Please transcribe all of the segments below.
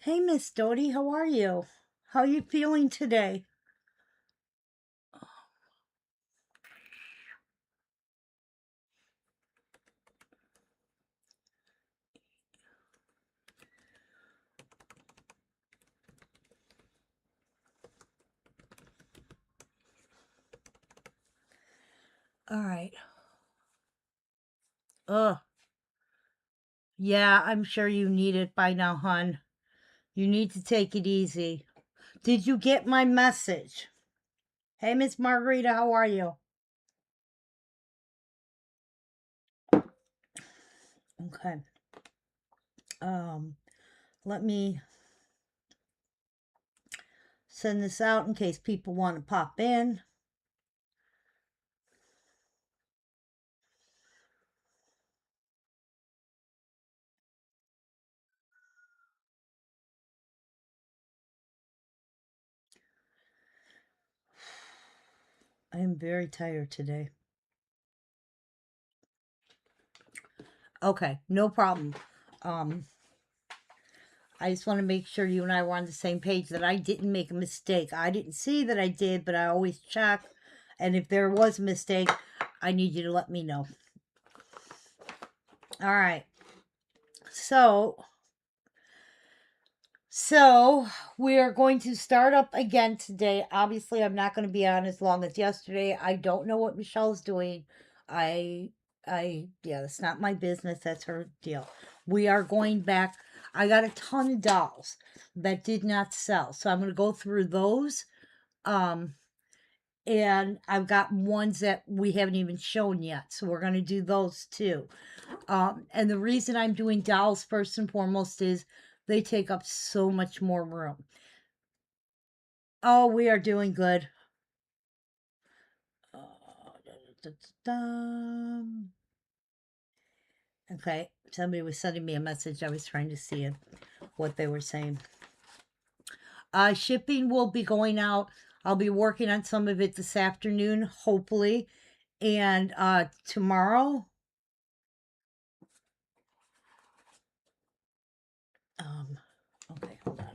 Hey, Miss Doty, how are you? How you feeling today? All right. Ugh. Yeah, I'm sure you need it by now, hon. You need to take it easy. Did you get my message? Hey, Miss Margarita, how are you? Okay. Um, Let me send this out in case people want to pop in. I am very tired today. Okay, no problem. Um, I just want to make sure you and I were on the same page that I didn't make a mistake. I didn't see that I did, but I always check. And if there was a mistake, I need you to let me know. All right. So, so we are going to start up again today. Obviously, I'm not going to be on as long as yesterday. I don't know what Michelle's doing. I yeah, it's not my business. That's her deal. We are going back. I got a ton of dolls that did not sell. So I'm going to go through those. Um, and I've got ones that we haven't even shown yet. So we're going to do those too. And the reason I'm doing dolls first and foremost is they take up so much more room. Oh, we are doing good. Da, da, da. Okay, somebody was sending me a message. I was trying to see what they were saying. Shipping will be going out. I'll be working on some of it this afternoon, hopefully. And tomorrow, okay, hold on.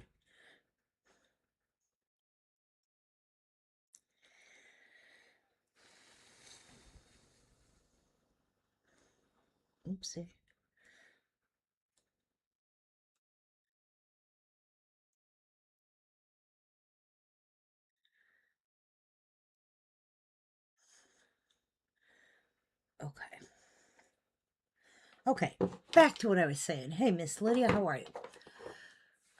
Oopsie. Okay. Okay, back to what I was saying. Hey, Miss Lydia, how are you?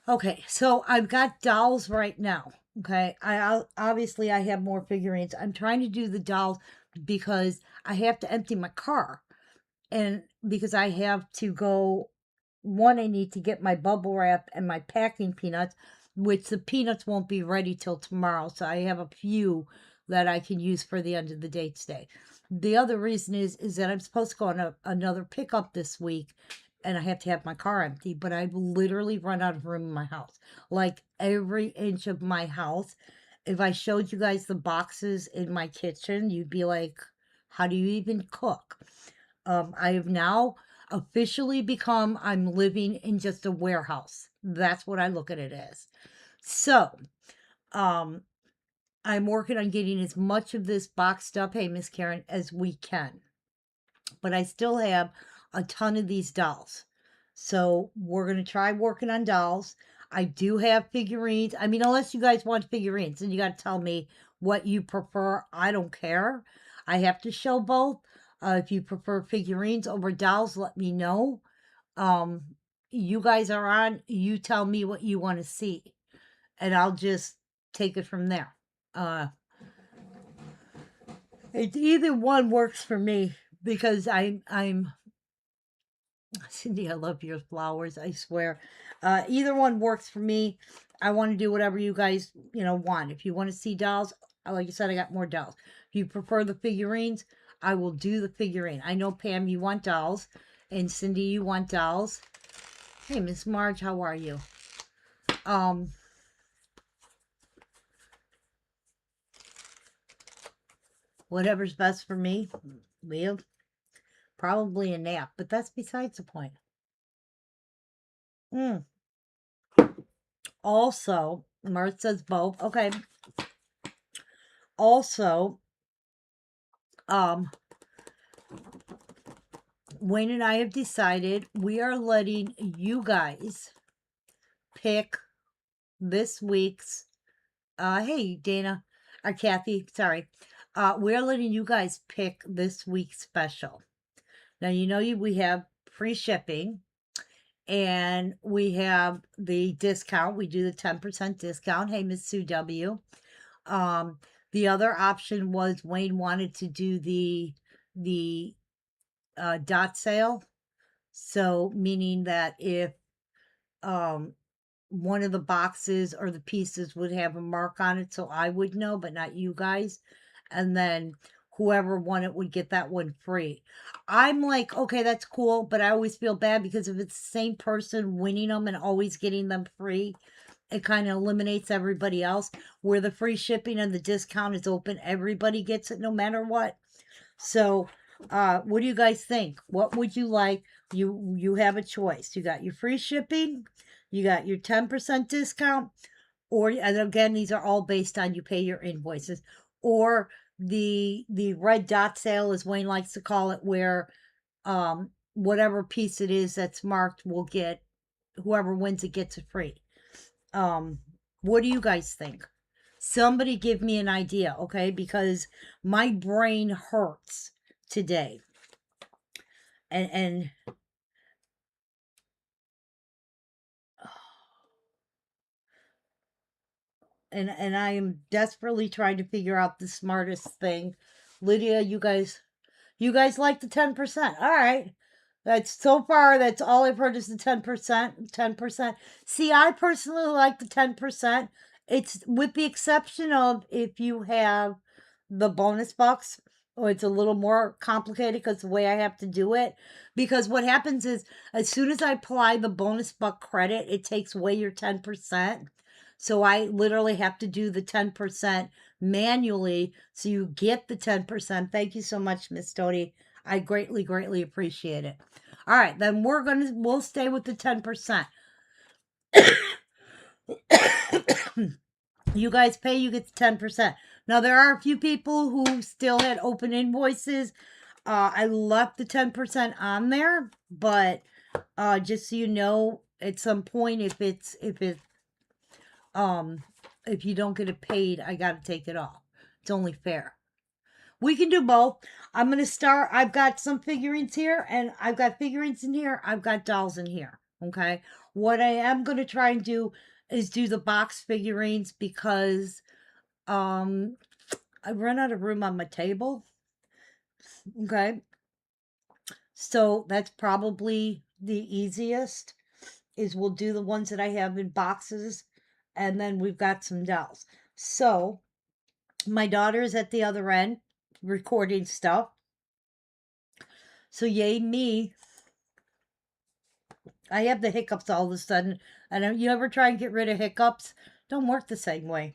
Okay, so I've got dolls right now. Okay, obviously I have more figurines. I'm trying to do the dolls because I have to empty my car, and because I have to go. One, I need to get my bubble wrap and my packing peanuts, which the peanuts won't be ready till tomorrow. So I have a few that I can use for the end of the day today. The other reason is that I'm supposed to go on another pickup this week, and I have to have my car empty, but I've literally run out of room in my house. Like every inch of my house. If I showed you guys the boxes in my kitchen, you'd be like, how do you even cook? I have now officially become, I'm living in just a warehouse. That's what I look at it as. So, um, I'm working on getting as much of this boxed up, hey, Miss Karen, as we can. But I still have a ton of these dolls. So we're going to try working on dolls. I do have figurines. I mean, unless you guys want figurines, then you got to tell me what you prefer. I don't care. I have to show both. If you prefer figurines over dolls, let me know. Um, you guys are on. You tell me what you want to see, and I'll just take it from there. Uh, either one works for me because I'm Cindy, I love your flowers, I swear. Either one works for me. I want to do whatever you guys, want. If you want to see dolls, like I said, I got more dolls. If you prefer the figurines, I will do the figurine. I know, Pam, you want dolls, and Cindy, you want dolls. Hey, Miss Marge, how are you? Um, Whatever's best for me. Well, probably a nap, but that's besides the point. Mm. Also, Martha says both. Okay. Also, Wayne and I have decided we are letting you guys pick this week's, hey, Dana, or Kathy, sorry. We're letting you guys pick this week's special. Now, we have free shipping and we have the discount. We do the 10% discount. Hey, Miss Sue W. The other option was Wayne wanted to do the dot sale. So meaning that if one of the boxes or the pieces would have a mark on it, so I would know, but not you guys. And then whoever won it would get that one free. I'm like, okay, that's cool, but I always feel bad because if it's the same person winning them and always getting them free, it kind of eliminates everybody else. Where the free shipping and the discount is open, everybody gets it no matter what. So, what do you guys think? What would you like? You have a choice. You got your free shipping, you got your 10% discount, or, and again, these are all based on you pay your invoices, or the red dot sale, as Wayne likes to call it, where whatever piece it is that's marked will get, whoever wins it gets it free. What do you guys think? Somebody give me an idea, okay? Because my brain hurts today. And I am desperately trying to figure out the smartest thing. Lydia, you guys like the 10%. All right. That's so far, that's all I've heard is the 10%. 10%. See, I personally like the 10%. It's with the exception of if you have the bonus box, or it's a little more complicated because the way I have to do it. Because what happens is as soon as I apply the bonus buck credit, it takes away your 10%. So I literally have to do the 10% manually so you get the 10%. Thank you so much, Miss Stody. I greatly, greatly appreciate it. All right, then we'll stay with the 10%. You guys pay, you get the 10%. Now, there are a few people who still had open invoices. I left the 10% on there, but just so you know, at some point, if you don't get it paid, I got to take it off. It's only fair. We can do both. I'm going to start. I've got some figurines here, and I've got figurines in here. I've got dolls in here. Okay. What I am going to try and do is do the box figurines because I run out of room on my table. Okay. So that's probably the easiest, is we'll do the ones that I have in boxes, and then we've got some dolls. So my daughter's at the other end recording stuff. So yay me. I have the hiccups all of a sudden. And you ever try and get rid of hiccups? Don't work the same way.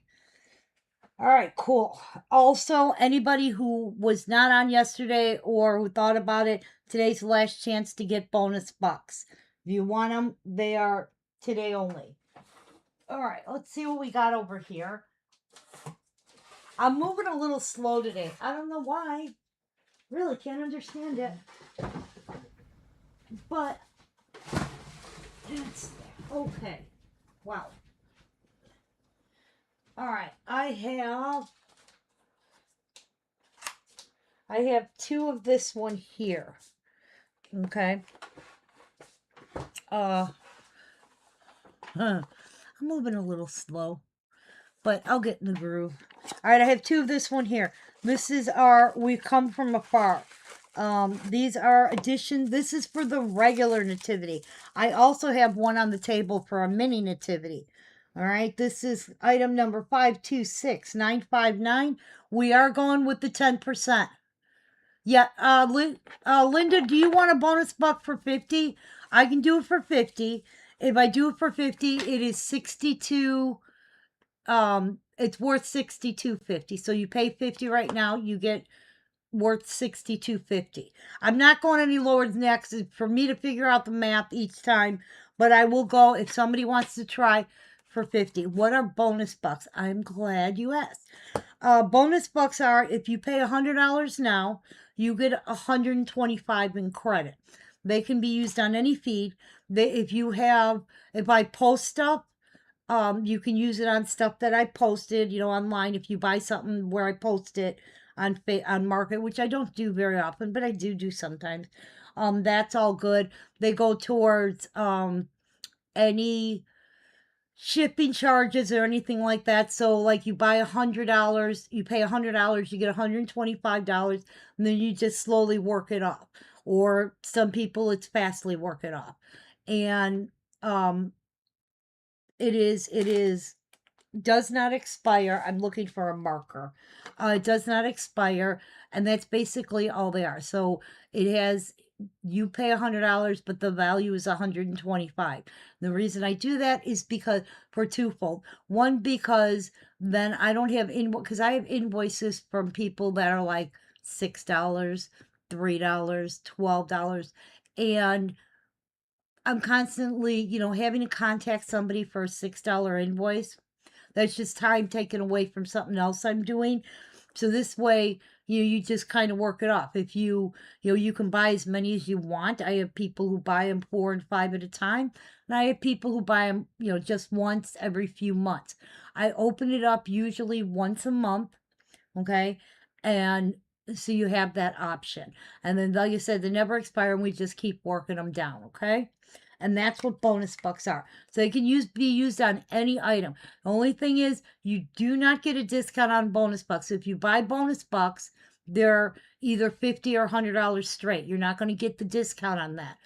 All right, cool. Also, anybody who was not on yesterday or who thought about it, today's the last chance to get bonus bucks. If you want them, they are today only. All right, let's see what we got over here. I'm moving a little slow today. I don't know why. Really can't understand it. But it's okay. Wow. All right, I have two of this one here. Okay. I'm moving a little slow, but I'll get in the groove. All right, I have two of this one here. This is our We Come From Afar. These are additions. This is for the regular nativity. I also have one on the table for a mini nativity. All right, this is item number 526959. We are going with the 10%. Yeah, Linda, do you want a bonus buck for 50? I can do it for 50. If I do it for 50, it is 62. It's worth 62.50. So you pay 50 right now, you get worth 62.50. I'm not going any lower than that because for me to figure out the math each time, but I will go if somebody wants to try for 50. What are bonus bucks? I'm glad you asked. Bonus bucks are, if you pay $100 now, you get 125 in credit. They can be used on any feed. If I post stuff, you can use it on stuff that I posted, online. If you buy something where I post it on Market, which I don't do very often, but I do sometimes. That's all good. They go towards any shipping charges or anything like that. So like you buy $100, you pay $100, you get $125, and then you just slowly work it off. Or some people it's fastly work it off. And it does not expire. I'm looking for a marker. It does not expire, and that's basically all they are. So you pay $100, but the value is $125. The reason I do that is because for twofold. One, because then I don't have because I have invoices from people that are like $6, $3, $12, and I'm constantly, having to contact somebody for a $6 invoice. That's just time taken away from something else I'm doing. So this way, you just kind of work it off. If you can buy as many as you want. I have people who buy them 4 and 5 at a time. And I have people who buy them, just once every few months. I open it up usually once a month. Okay. And so you have that option. And then, like you said, they never expire, and we just keep working them down. Okay. And that's what bonus bucks are. So they can be used on any item. The only thing is you do not get a discount on bonus bucks. So if you buy bonus bucks, they're either $50 or $100 straight. You're not going to get the discount on that.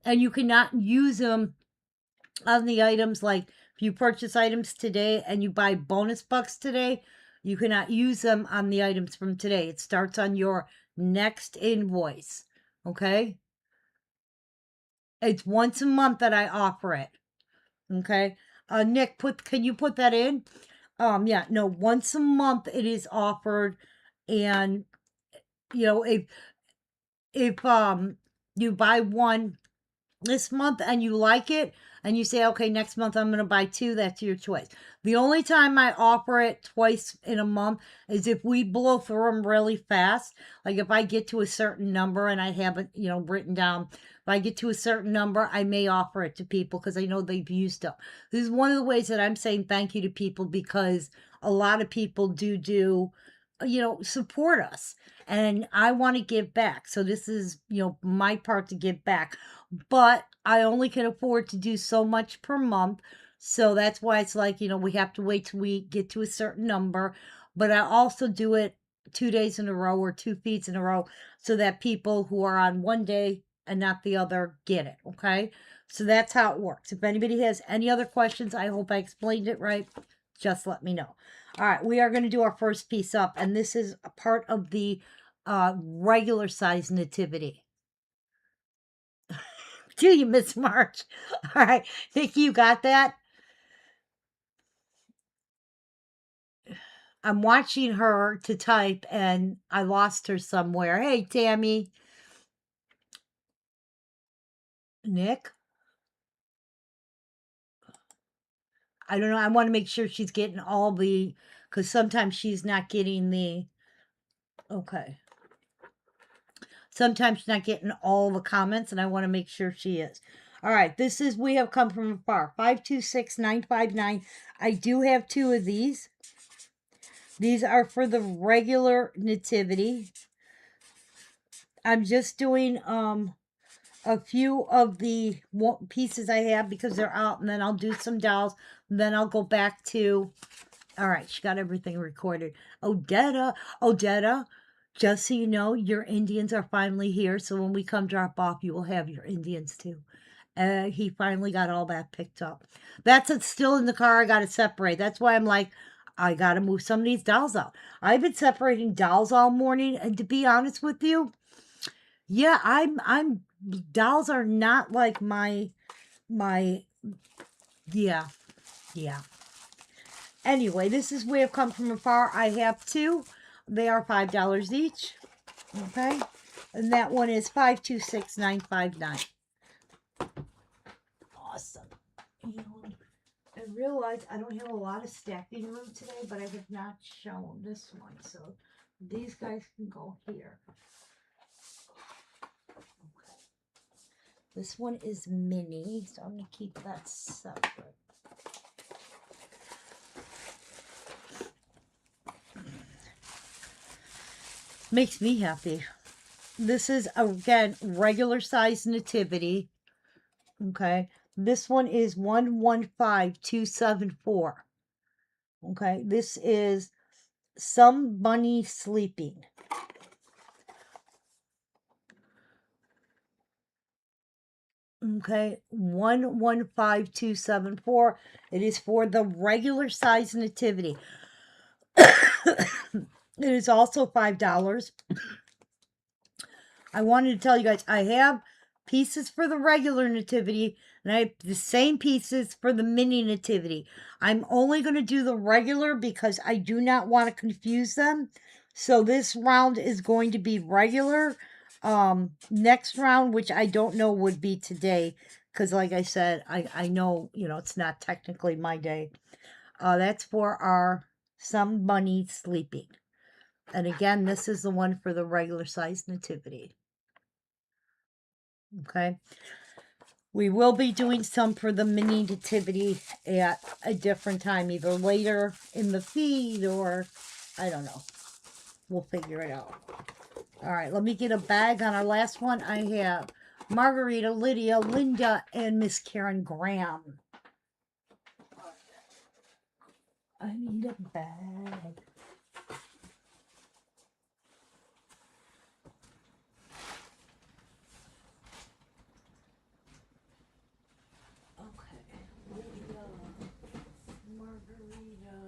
And you cannot use them on the items. Like if you purchase items today and you buy bonus bucks today, you cannot use them on the items from today. It starts on your next invoice. Okay? It's once a month that I offer it. Okay. Nick, can you put that in? Yeah, no, once a month it is offered. And if you buy one this month and you like it and you say, okay, next month I'm going to buy 2, that's your choice. The only time I offer it twice in a month is if we blow through them really fast. Like if I get to a certain number and I have it, written down, if I get to a certain number, I may offer it to people because I know they've used them. This is one of the ways that I'm saying thank you to people, because a lot of people do support us, and I want to give back. So this is, my part to give back. But I only can afford to do so much per month. So that's why it's like, we have to wait till we get to a certain number. But I also do it 2 days in a row or 2 feeds in a row so that people who are on one day and not the other get it. Okay. So that's how it works. If anybody has any other questions, I hope I explained it right. Just let me know. All right. We are going to do our first piece up. And this is a part of the regular size nativity. Do you, Miss March? All right. Think you got that? I'm watching her to type and I lost her somewhere. Hey, Tammy. Nick? I don't know. I want to make sure she's getting all because sometimes she's not getting okay. Sometimes she's not getting all the comments, and I want to make sure she is. All right, this is We Have Come From Afar, 526959. I do have 2 of these. These are for the regular nativity. I'm just doing a few of the pieces I have because they're out, and then I'll do some dolls, and then I'll go back to... All right, she got everything recorded. Odetta, just so you know, your Indians are finally here, so when we come drop off, you will have your Indians too. He finally got all that picked up. That's still in the car. I got to separate. That's why I'm like, I got to move some of these dolls out. I've been separating dolls all morning, and to be honest with you, yeah, dolls are not like my, yeah. Anyway, this is We Have Come From Afar. I have 2. They are $5 each. Okay. And that one is 526959. Awesome. realize I don't have a lot of stacking room today, but I have not shown this one. So these guys can go here. Okay. This one is mini, so I'm going to keep that separate. Makes me happy. This is, again, regular size nativity. Okay. This one is 115274. Okay. This is Some Bunny Sleeping. Okay. 115274. It is for the regular size nativity. It is also $5. I wanted to tell you guys, I have pieces for the regular nativity, and I have the same pieces for the mini nativity. I'm only going to do the regular because I do not want to confuse them. So this round is going to be regular. Next round, which I don't know would be today, because like I said, I know, it's not technically my day. That's for our Some Bunny Sleeping. And again, this is the one for the regular size nativity. Okay. We will be doing some for the mini nativity at a different time, either later in the feed or I don't know. We'll figure it out. All right, let me get a bag on our last one. I have Margarita, Lydia, Linda, and Miss Karen Graham. I need a bag. Okay, Lydia, Margarita.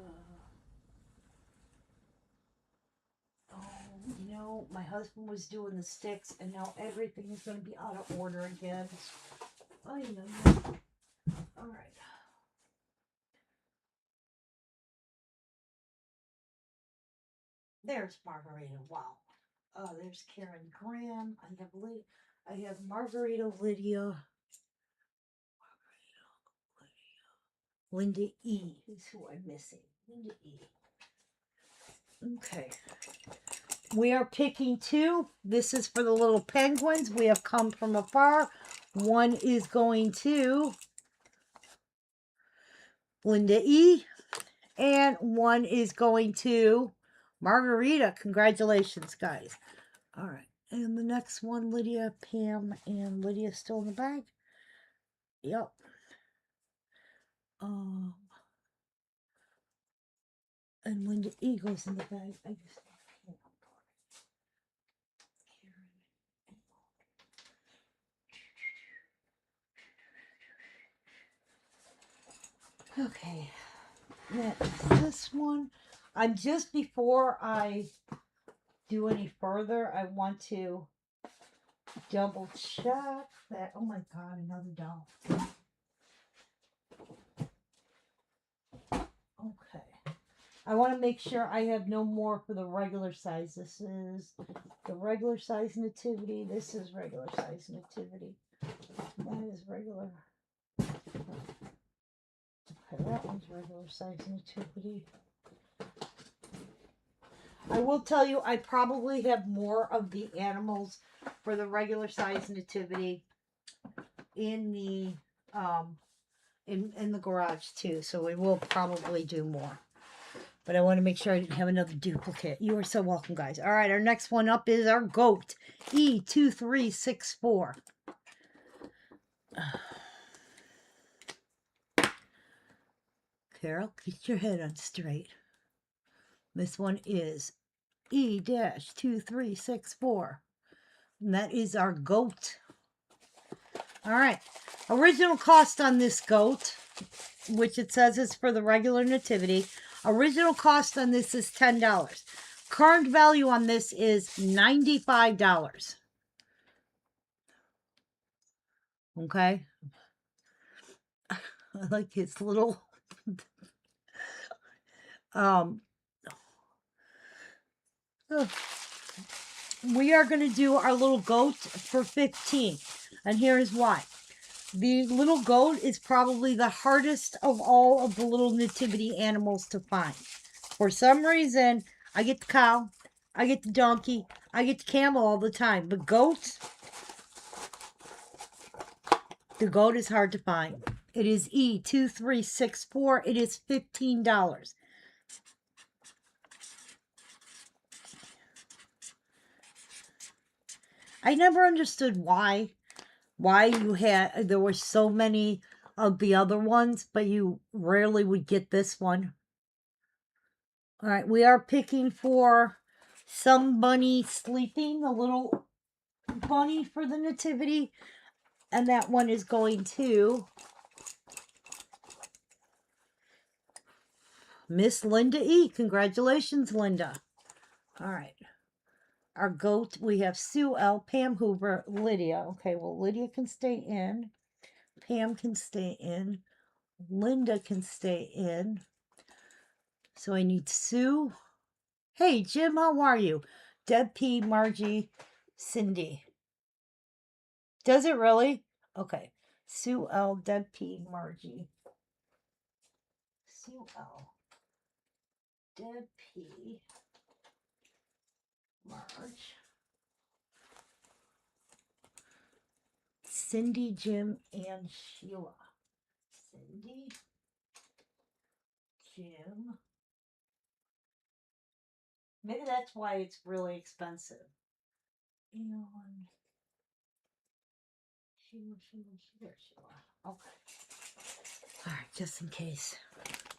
Oh, my husband was doing the sticks, and now everything is going to be out of order again. Oh, all right. There's Margarita. Wow. There's Karen Graham. I have Margarita, Lydia. Linda E is who I'm missing. Linda E. Okay. We are picking two. This is for the little penguins. We have come from afar. One is going to Linda E. And one is going to Margarita. Congratulations, guys. All right. And the next one, Lydia, Pam, and Lydia still in the bag. Yep. And Linda E goes in the bag. I just okay. That's this one. I'm just before I do any further, I want to double check that. Oh my God, another doll. Okay. I want to make sure I have no more for the regular size. This is the regular size nativity. This is regular size nativity. That is regular. Okay, that one's regular size nativity. I will tell you, I probably have more of the animals for the regular size nativity in the in the garage too. So we will probably do more. But I want to make sure I didn't have another duplicate. You are so welcome, guys. All right, our next one up is our goat, E2364. Carol, get your head on straight. This one is E-2364. And that is our goat. All right. Original cost on this goat, which it says is for the regular nativity. Original cost on this is $10. Current value on this is $95. Okay. I like his little we are going to do our little goat for 15, and here is why. The little goat is probably the hardest of all of the little nativity animals to find. For some reason, I get the cow, I get the donkey, I get the camel all the time. But goats, the goat is hard to find. It is E2364. It is $15. I never understood why there were so many of the other ones, but you rarely would get this one. All right, we are picking for some bunny sleeping, the little bunny for the nativity, and that one is going to Miss Linda E. Congratulations, Linda. All right. Our goat, we have Sue L, Pam Hoover, Lydia. Okay, well, Lydia can stay in. Pam can stay in. Linda can stay in. So I need Sue. Hey, Jim, how are you? Deb P, Margie, Cindy. Does it really? Okay. Sue L, Deb P, Margie. Sue L, Deb P, Marge. Cindy, Jim, and Sheila. Cindy, Jim. Maybe that's why it's really expensive. And Sheila. Okay. All right, just in case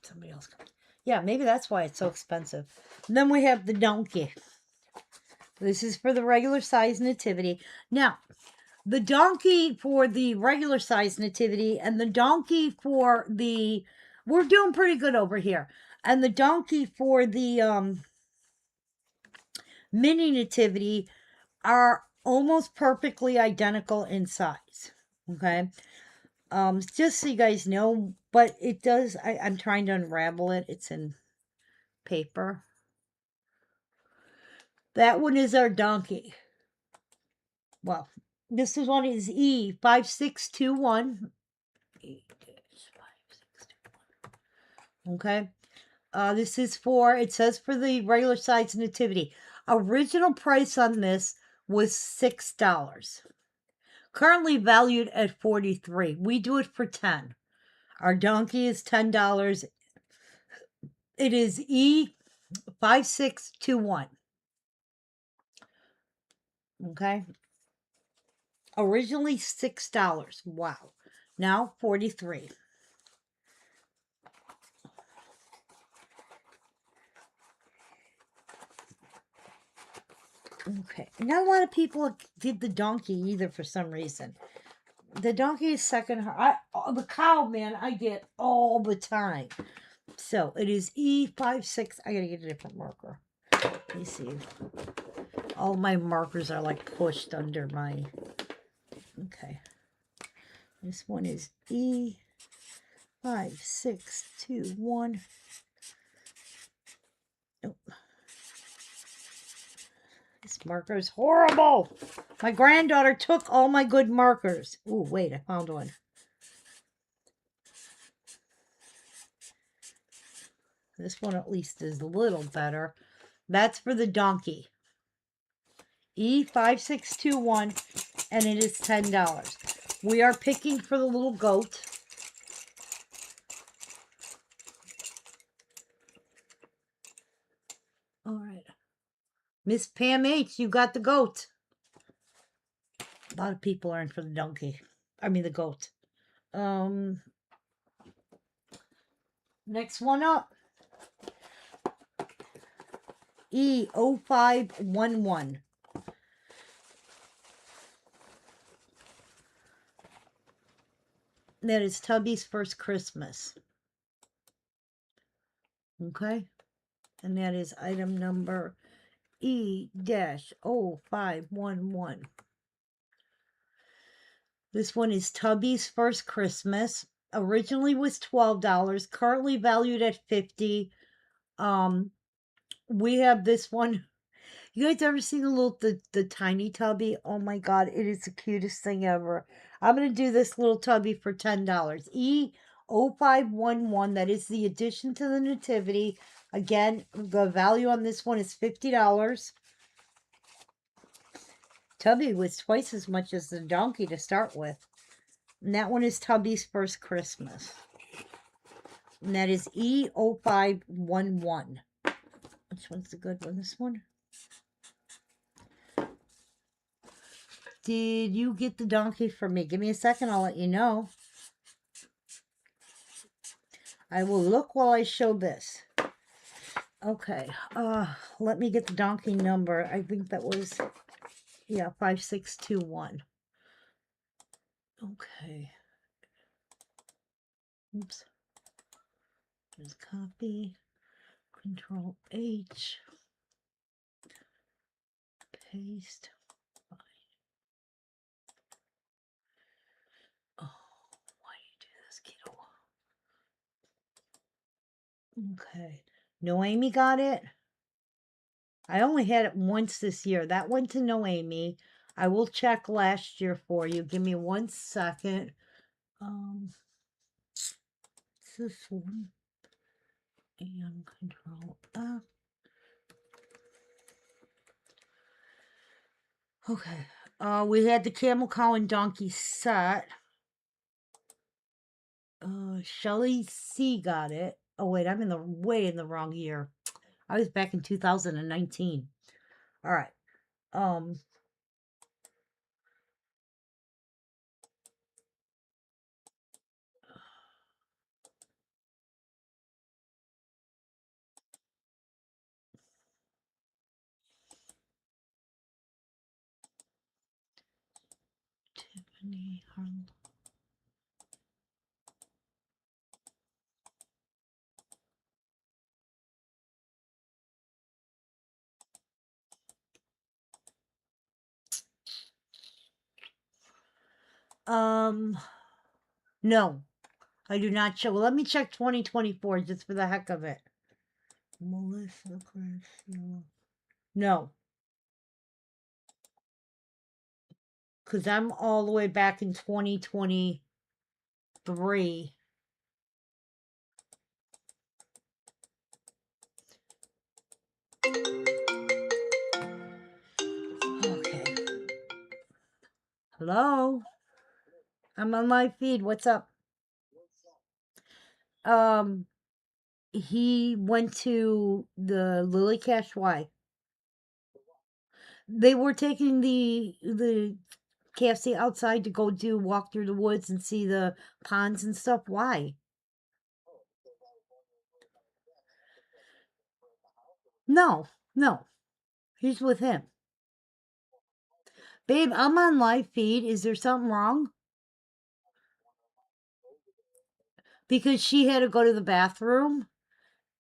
somebody else comes. Yeah, maybe that's why it's so expensive. And then we have the donkey. This is for the regular size nativity. Now, the donkey for the regular size nativity and the donkey for the, we're doing pretty good over here. And the donkey for the mini nativity are almost perfectly identical in size. Okay. Just so you guys know, but it does, I'm trying to unravel it. It's in paper. That one is our donkey. Well, this is one is E5621. Okay. This is for, it says for the regular size nativity. Original price on this was $6. Currently valued at $43. We do it for $10. Our donkey is $10. It is E5621. Okay. Originally $6. Wow. Now $43. Okay. Not a lot of people did the donkey either for some reason. The donkey is second. The cow, man, I get all the time. So it is E56. I gotta get a different marker. Let me see. All my markers are like pushed under my. Okay. This one is E5621. Oh. This marker is horrible. My granddaughter took all my good markers. Oh, wait, I found one. This one at least is a little better. That's for the donkey. E5621, and it is $10. We are picking for the little goat. All right. Miss Pam H., you got the goat. A lot of people are in for the donkey. I mean the goat. Next one up. E0511. That is Tubby's First Christmas. Okay. And that is item number E-0511. This one is Tubby's First Christmas. Originally was $12, currently valued at $50. We have this one. You guys ever seen the tiny tubby? Oh my god, it is the cutest thing ever. I'm gonna do this little tubby for $10. E0511, that is the addition to the nativity. Again, the value on this one is $50. Tubby was twice as much as the donkey to start with. And that one is Tubby's First Christmas. And that is E0511. Which one's the good one? This one? Did you get the donkey for me? Give me a second, I'll let you know. I will look while I show this. Okay, let me get the donkey number. I think that was, yeah, 5621. Okay. Oops. There's copy. Control H. Paste. Oh, why do you do this, kiddo? Okay. Noemi got it. I only had it once this year. That went to Noemi. I will check last year for you. Give me 1 second. It's this one. And Control F. Okay. We had the camel cow and donkey set. Shelly C got it. Oh wait, I'm way in the wrong year. I was back in 2019. All right. Tiffany Harlan. No, I do not show. Well, let me check 2024 just for the heck of it. Melissa Garcia. No. Because I'm all the way back in 2023. Okay. Hello? I'm on my feed. What's up? He went to the Lily Cash. Why? They were taking the KFC outside to go walk through the woods and see the ponds and stuff. Why? No, no. He's with him. Babe, I'm on live feed. Is there something wrong? Because she had to go to the bathroom,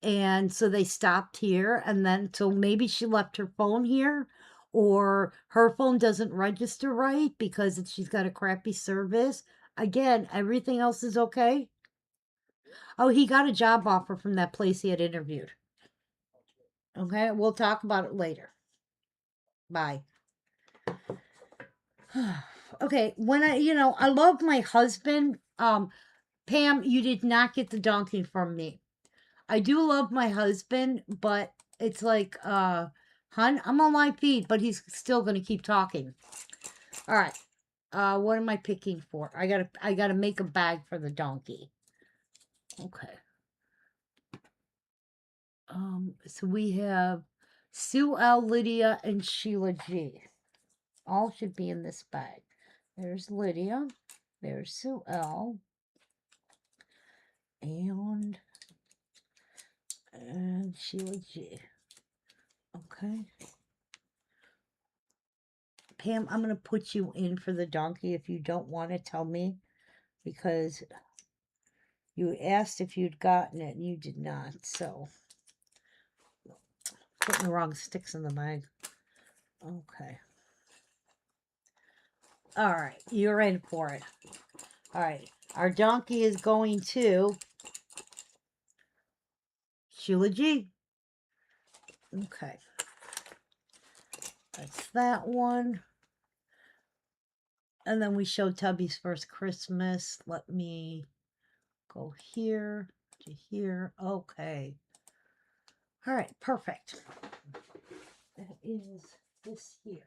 and so they stopped here, and then so maybe she left her phone here, or her phone doesn't register right because she's got a crappy service. Again, everything else is okay. Oh, he got a job offer from that place he had interviewed. Okay, we'll talk about it later. Bye. Okay, when I love my husband. Pam, you did not get the donkey from me. I do love my husband, but it's like, hun, I'm on live feed, but he's still gonna keep talking. All right. What am I picking for? I gotta make a bag for the donkey. Okay. So we have Sue L, Lydia, and Sheila G. All should be in this bag. There's Lydia. There's Sue L. And Sheila G. Okay. Pam, I'm going to put you in for the donkey if you don't want to tell me, because you asked if you'd gotten it and you did not. So, putting the wrong sticks in the bag. Okay. All right. You're in for it. All right. Our donkey is going to Sheila G. Okay. That's that one. And then we showed Tubby's First Christmas. Let me go here to here. Okay. All right, perfect. That is this here.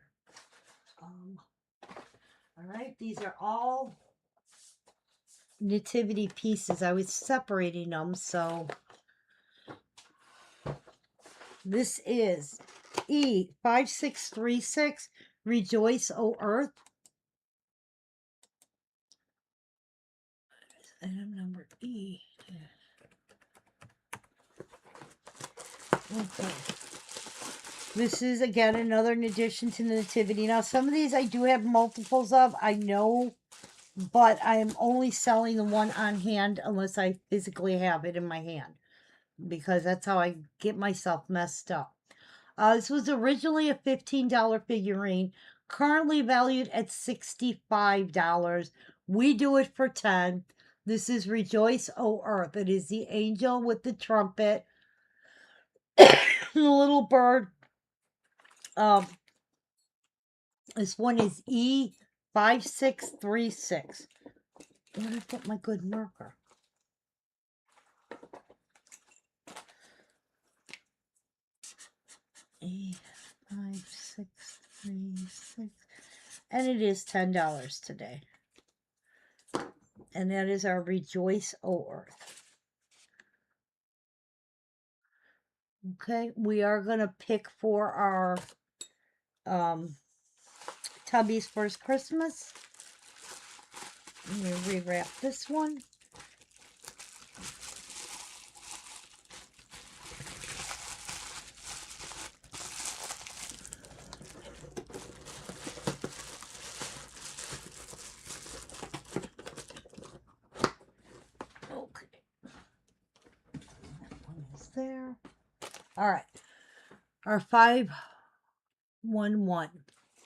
All right, these are all nativity pieces. I was separating them, so this is E5636, Rejoice, O Earth. Item number E. Okay. This is, again, another addition to the nativity. Now, some of these I do have multiples of, I know, but I am only selling the one on hand unless I physically have it in my hand, because that's how I get myself messed up. This was originally a $15 figurine, currently valued at $65. We do it for $10. This is Rejoice, O Earth. It is the angel with the trumpet, the little bird. This one is E5636. Where did I put my good marker? E5636. And it is $10 today. And that is our Rejoice, O Earth. Okay, we are going to pick for our Tubby's First Christmas. I'm going to rewrap this one. Okay. That one is there. All right. Our 511.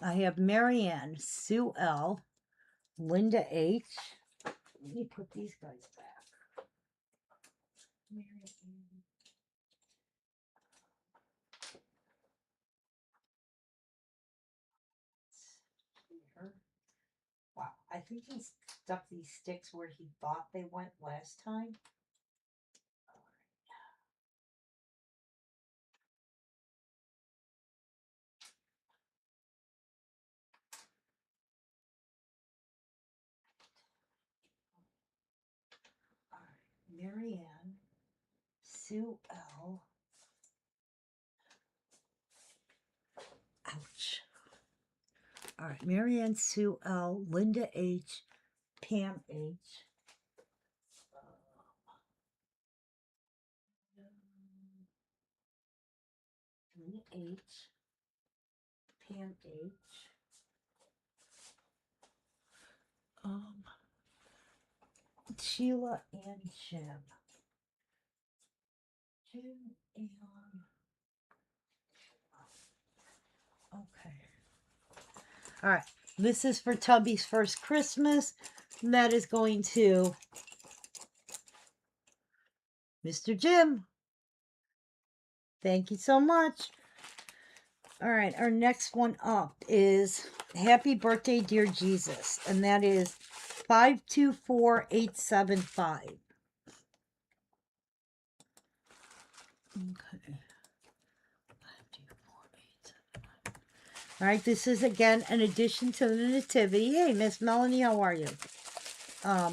I have Marianne, Sue L, Linda H. Let me put these guys back. Marianne. Here. Wow, I think he stuck these sticks where he thought they went last time. All right, Marianne, Sue L. Ouch. All right, Marianne, Sue L, Linda H, Pam H. Linda H, Pam H. Sheila and Jim. Jim and okay. All right. This is for Tubby's First Christmas. And that is going to Mr. Jim. Thank you so much. All right. Our next one up is Happy Birthday, Dear Jesus. And that is 524875. Okay. All right, this is again an addition to the nativity. Hey, Miss Melanie, how are you? I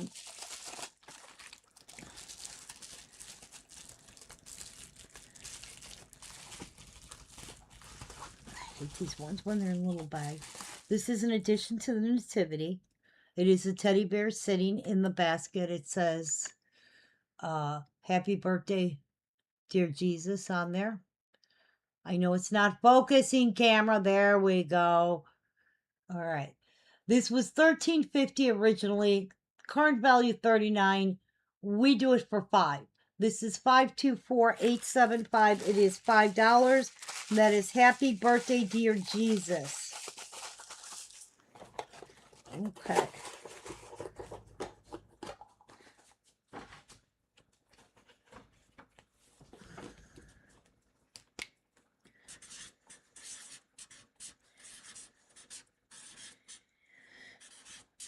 hate these ones when they're in a little bag. This is an addition to the nativity. It is a teddy bear sitting in the basket. It says, Happy Birthday, Dear Jesus on there. I know it's not focusing, camera. There we go. All right. This was $13.50 originally. Current value $39. We do it for $5. This is 524875. It is $5. That is Happy Birthday, Dear Jesus. Okay.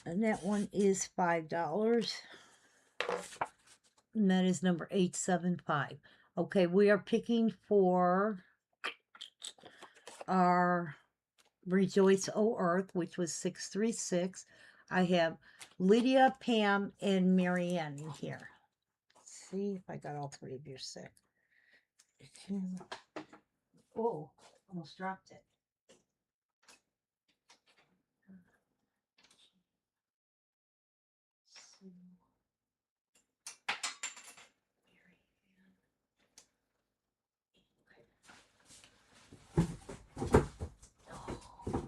And that one is $5. And that is number 875. Okay, we are picking for our Rejoice, O Earth, which was 636. I have Lydia, Pam, and Marianne in here. Let's see if I got all three of your sick. Oh, almost dropped it.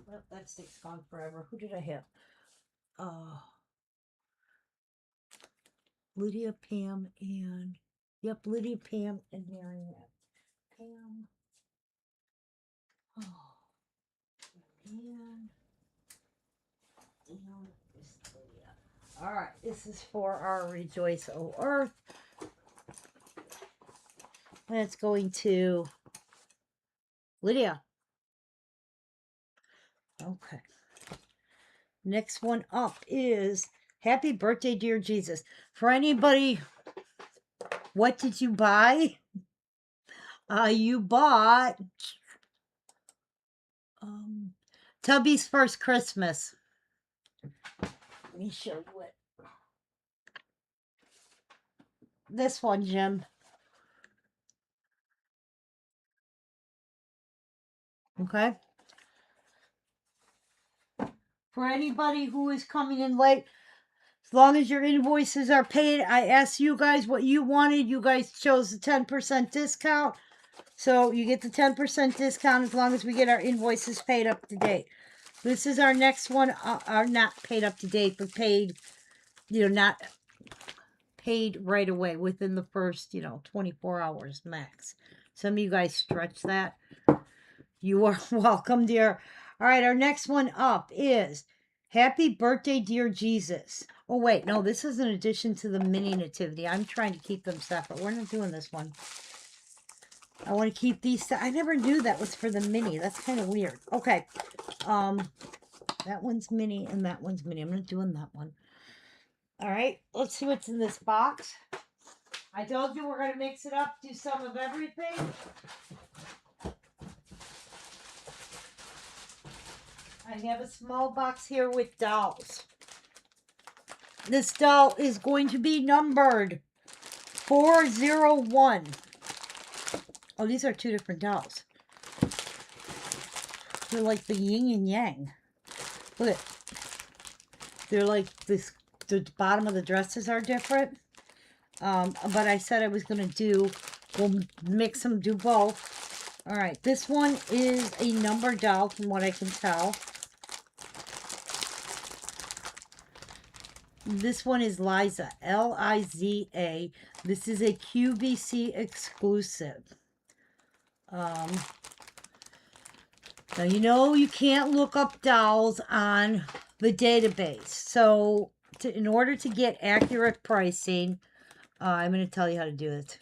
Well, that stick's gone forever. Who did I have? Lydia, Pam, and Lydia, Pam, and Marianne. Pam. Oh, and Lydia. All right, this is for our Rejoice, O Earth. And it's going to Lydia. Okay. Next one up is Happy Birthday, Dear Jesus. For anybody, what did you buy? You bought Tubby's First Christmas. Let me show you it. This one, Jim. Okay. For anybody who is coming in late, as long as your invoices are paid, I asked you guys what you wanted. You guys chose the 10% discount. So you get the 10% discount as long as we get our invoices paid up to date. This is our next one. Are not paid up to date, but paid, not paid right away within the first, 24 hours max. Some of you guys stretch that. You are welcome, dear. All right, our next one up is Happy Birthday, Dear Jesus. Oh, wait, no, this is in addition to the mini nativity. I'm trying to keep them separate. We're not doing this one. I want to keep these. I never knew that was for the mini. That's kind of weird. Okay. That one's mini and that one's mini. I'm not doing that one. All right. Let's see what's in this box. I told you we're going to mix it up, do some of everything. I have a small box here with dolls. This doll is going to be numbered 401. Oh, these are two different dolls. They're like the yin and yang. Look at, they're like this. The bottom of the dresses are different. But I said I was gonna we'll mix them, do both. All right, this one is a number doll from what I can tell. This one is Liza, Liza. This is a QVC exclusive. Now, you can't look up dolls on the database. So, in order to get accurate pricing, I'm going to tell you how to do it.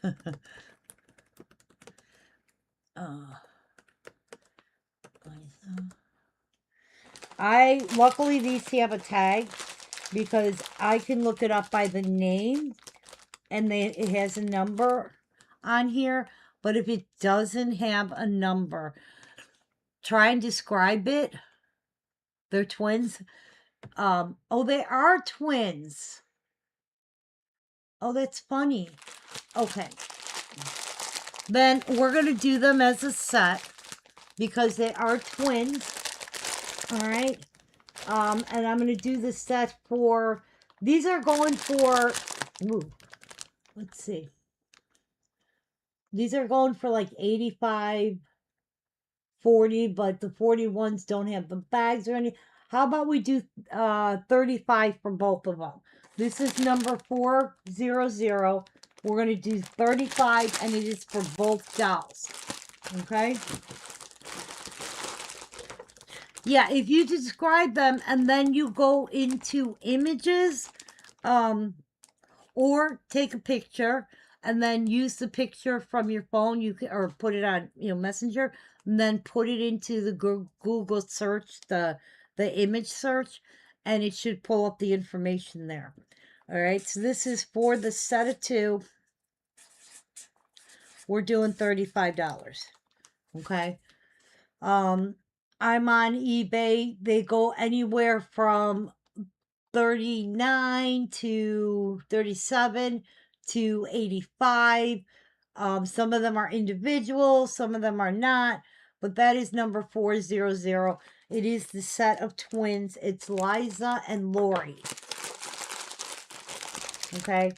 Luckily, these have a tag because I can look it up by the name and it has a number on here. But if it doesn't have a number, try and describe it. They're twins. Oh, they are twins. Oh, that's funny. Okay. Then we're going to do them as a set because they are twins. All right. And I'm going to do the set for, these are going for, let's see. These are going for like 85, 40, but the 40 ones don't have the bags or any. How about we do 35 for both of them? This is number 400. We're going to do 35, and it is for both dolls. Okay? Yeah, if you describe them and then you go into images, or take a picture and then use the picture from your phone, you can, or put it on, Messenger, and then put it into the Google search, the image search, and it should pull up the information there. All right, so this is for the set of 2. We're doing $35. Okay. I'm on eBay. They go anywhere from 39 to 37 to 85. Some of them are individual, some of them are not, but that is number 400. It is the set of twins. It's Liza and Lori. Okay.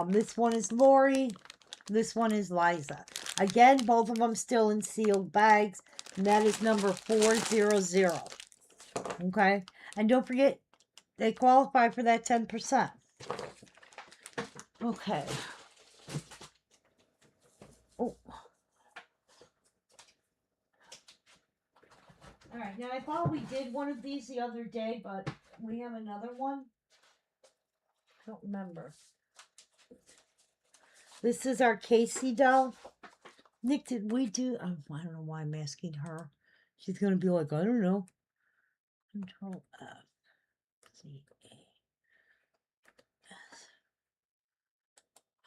This one is Lori. This one is Liza. Again, both of them still in sealed bags. And that is number 400. Okay. And don't forget, they qualify for that 10%. Okay. Oh. All right. Now, I thought we did one of these the other day, but we have another one. I don't remember. This is our Casey doll. Nick, did we do... Oh, I don't know why I'm asking her. She's going to be like, I don't know. Control F. C, A, S.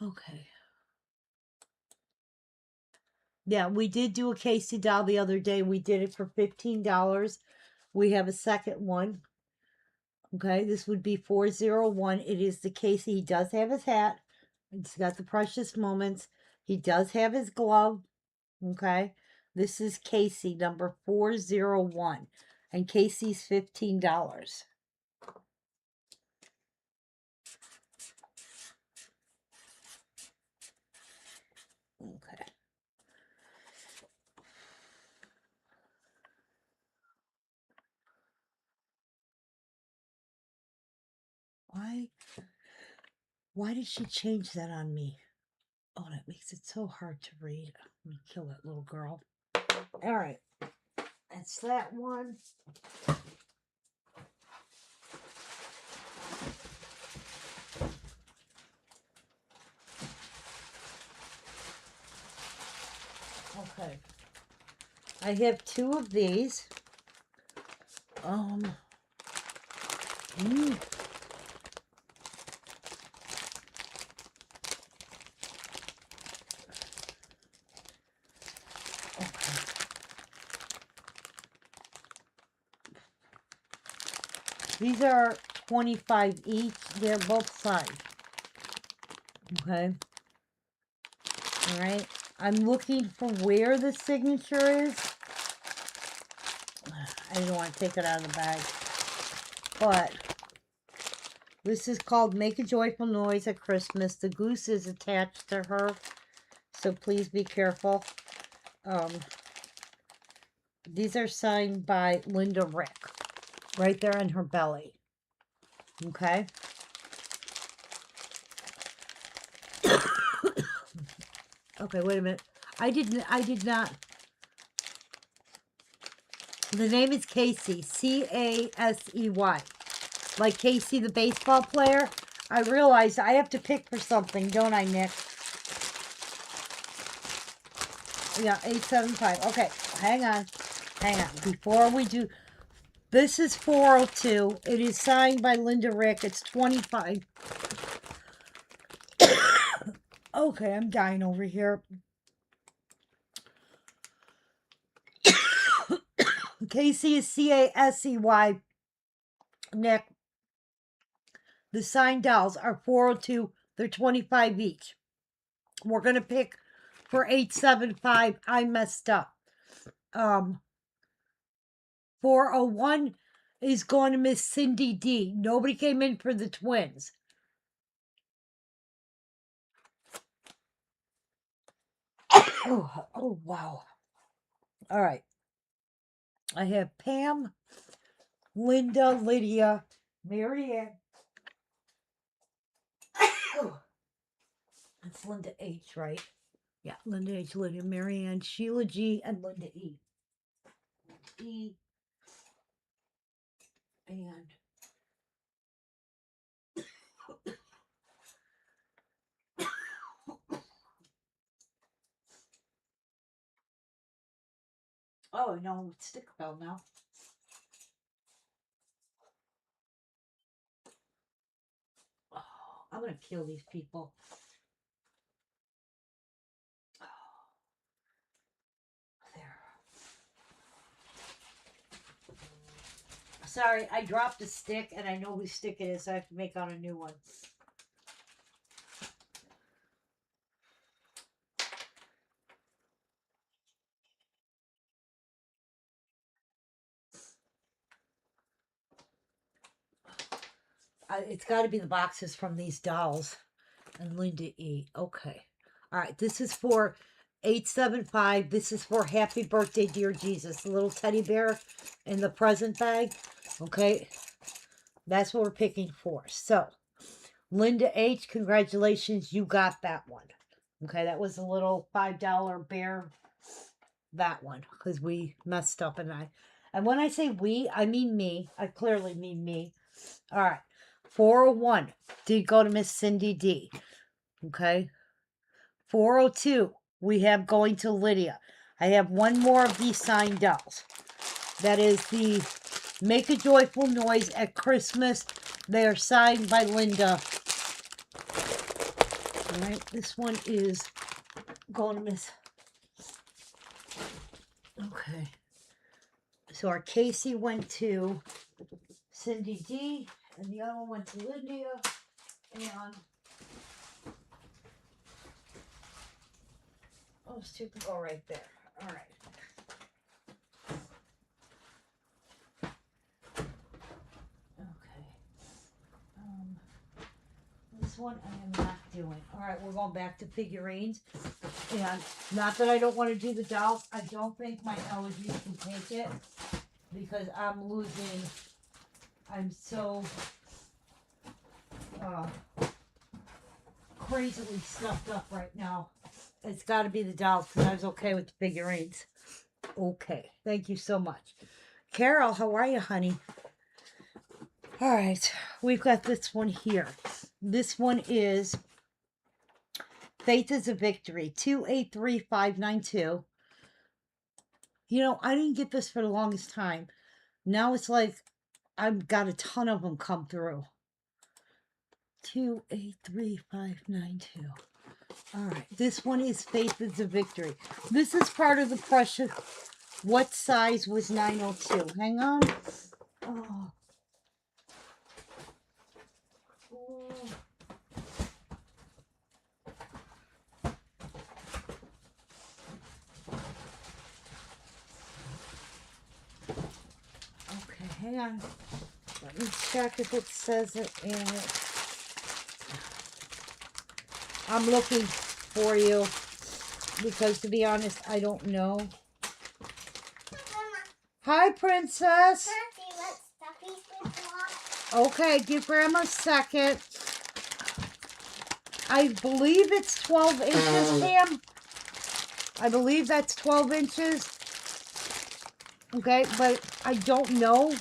Okay. Yeah, we did do a Casey doll the other day. We did it for $15. We have a second one. Okay, this would be 401. It is the Casey. He does have his hat. He's got the precious moments. He does have his glove. Okay, this is Casey number 401. And Casey's $15. Okay. Why did she change that on me? Oh, that makes it so hard to read. I'm gonna kill that little girl. All right. That's that one. Okay. I have 2 of these. Mm. Okay. These are 25 each. They're both sized. Okay. All right. I'm looking for where the signature is. I didn't want to take it out of the bag. But this is called Make a Joyful Noise at Christmas. The goose is attached to her. So please be careful. These are signed by Linda Rick. Right there on her belly. Okay. Okay, wait a minute. I did not. The name is Casey. C-A-S-E-Y. Like Casey the baseball player. I realize I have to pick for something, don't I, Nick? Yeah, 875. Okay, hang on. Before we do... This is 402. It is signed by Linda Rick. It's 25. Okay, I'm dying over here. Casey is C-A-S-E-Y. Nick. The signed dolls are 402. They're 25 each. We're going to pick for 875. I messed up. 401 is going to Miss Cindy D. Nobody came in for the twins. Oh, wow. All right. I have Pam, Linda, Lydia, Marianne. That's Linda H, right? Yeah, Linda H, Lydia, Marianne, Sheila G, and Linda E. E. And oh, no, it's stick bell now. I'm going to kill these people. There. Sorry, I dropped a stick, and I know whose stick it is, so I have to make out a new one. It's got to be the boxes from these dolls. And Linda E. Okay. All right. This is for 875. This is for Happy Birthday, Dear Jesus. The little teddy bear in the present bag. Okay. That's what we're picking for. So, Linda H., congratulations. You got that one. Okay. That was a little $5 bear. That one. Because we messed up and when I say we, I mean me. I clearly mean me. All right. 401 did go to Miss Cindy D. Okay. 402, we have going to Lydia. I have one more of these signed dolls. That is the Make a Joyful Noise at Christmas. They are signed by Linda. All right. This one is going to Miss. Okay. So our Casey went to Cindy D. And the other one went to Lydia. And those two can go right there. All right. Okay. This one I am not doing. All right, we're going back to figurines. And not that I don't want to do the dolls. I don't think my allergies can take it. Because I'm losing. I'm so crazily stuffed up right now. It's got to be the dolls because I was okay with the figurines. Okay. Thank you so much. Carol, how are you, honey? All right. We've got this one here. This one is Faith is a Victory. 283592. You know, I didn't get this for the longest time. Now it's like I've got a ton of them come through. 283592. All right. This one is Faith is a Victory. This is part of the Precious. What size was 902? Hang on. Oh. Okay, hang on. Let me check if it says it in it. I'm looking for you because, to be honest, I don't know. Hi, Princess. Okay, give Grandma a second. I believe it's 12 inches, Pam. I believe that's 12 inches. Okay, but I don't know.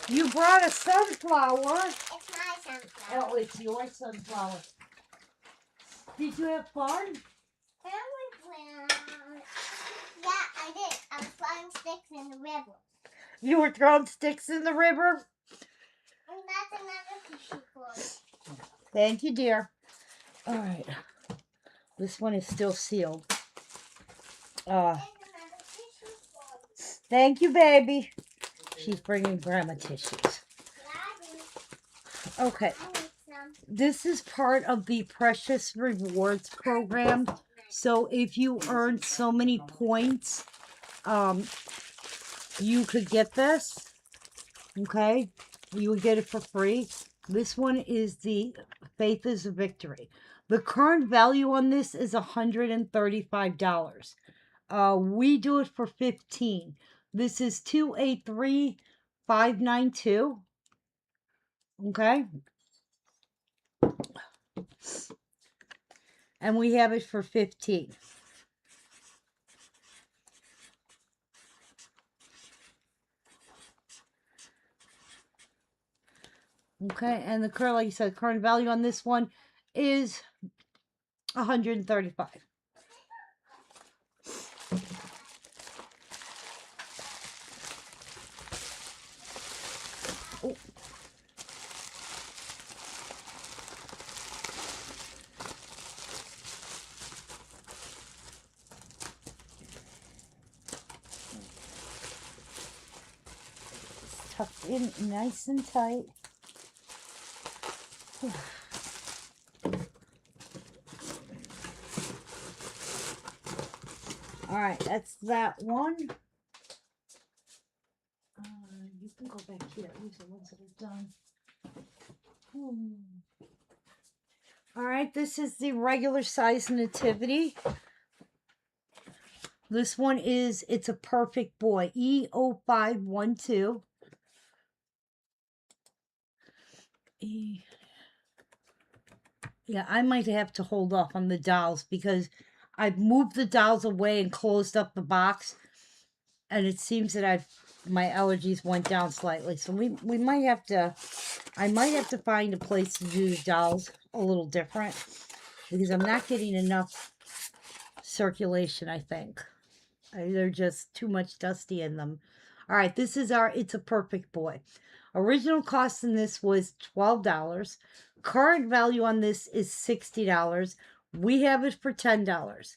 You brought a sunflower. It's my sunflower. Oh, it's your sunflower. Did you have fun? Yeah, I did. I was throwing sticks in the river. You were throwing sticks in the river? And that's another tissue board. Thank you, dear. All right. This one is still sealed. Thank you, baby. She's bringing Grandma tissues. Okay. This is part of the Precious Rewards program. So if you earn so many points, you could get this. Okay. You would get it for free. This one is the Faith is a Victory. The current value on this is $135. We do it for $15. This is 283592. Okay. And we have it for $15. Okay, and the current, like you said, current value on this one is $135. tucked in nice and tight. All right, that's that one. You can go back here. These are the ones that are done. All right, this is the regular size nativity. This one is, it's a perfect boy, E0512. Yeah, I might have to hold off on the dolls because I've moved the dolls away and closed up the box, and it seems that my allergies went down slightly. So we might have to, I might have to find a place to do the dolls a little different because I'm not getting enough circulation, I think. They're just too much dusty in them. All right, this is our It's a Perfect Boy. Original cost in this was $12. Current value on this is $60. We have it for $10.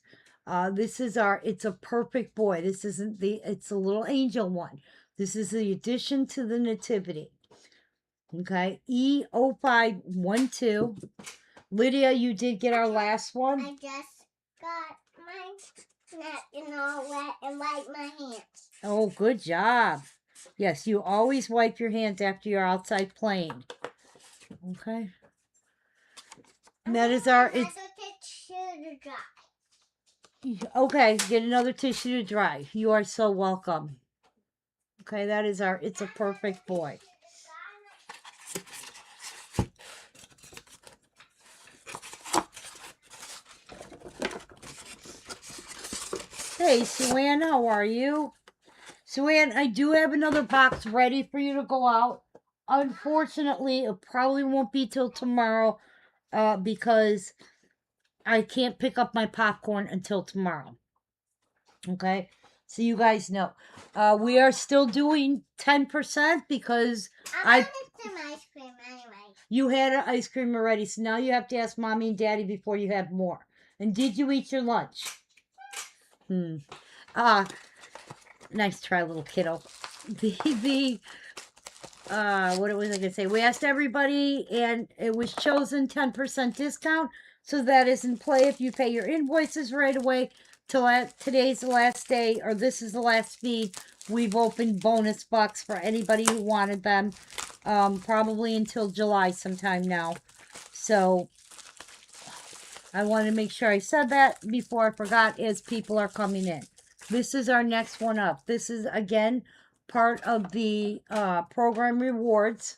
This is our It's a Perfect Boy. This isn't it's a little angel one. This is the addition to the nativity. Okay, E0512. Lydia, you did get our last one. I just got my napkin all wet and wiped my hands. Oh, good job. Yes, you always wipe your hands after you're outside playing. Okay. And that is our, it's, tissue to dry. okay, get another tissue to dry. You are so welcome. Okay, that is our It's a Perfect Boy. Hey, Sue-Ann, how are you? Sue-Ann, I do have another box ready for you to go out. Unfortunately, it probably won't be till tomorrow because I can't pick up my popcorn until tomorrow. Okay, so you guys know. We are still doing 10% because I wanted some ice cream anyway. You had an ice cream already, so now you have to ask Mommy and Daddy before you have more. And did you eat your lunch? Nice try, little kiddo. What was I gonna say? We asked everybody, and it was chosen 10% discount. So that is in play if you pay your invoices right away. Today's the last day, or this is the last fee. We've opened bonus bucks for anybody who wanted them. Probably until July sometime now. So I wanted to make sure I said that before I forgot as people are coming in. This is our next one up. This is, again, part of the program rewards.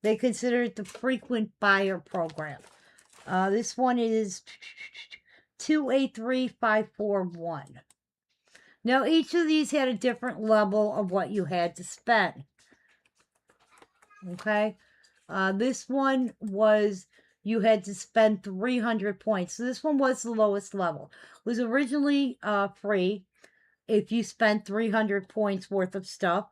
They consider it the frequent buyer program. This one is 283541. Now, each of these had a different level of what you had to spend. Okay? This one was, you had to spend 300 points. So this one was the lowest level. It was originally free if you spent 300 points worth of stuff.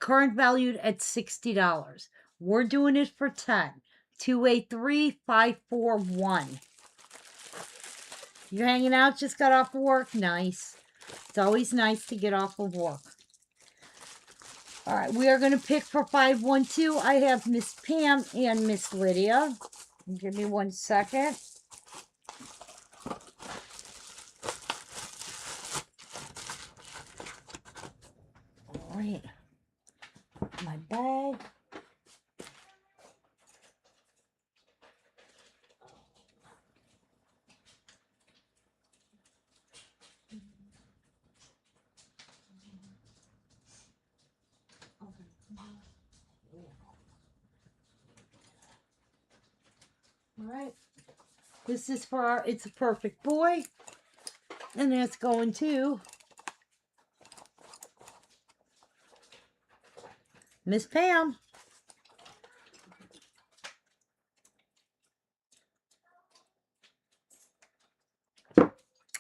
Current valued at $60. We're doing it for 10. 283541. You're hanging out, just got off of work? Nice. It's always nice to get off of work. All right, we are going to pick for 512. I have Miss Pam and Miss Lydia. Give me 1 second. All right. My bag. All right. This is for our It's a Perfect Boy. And that's going to Miss Pam.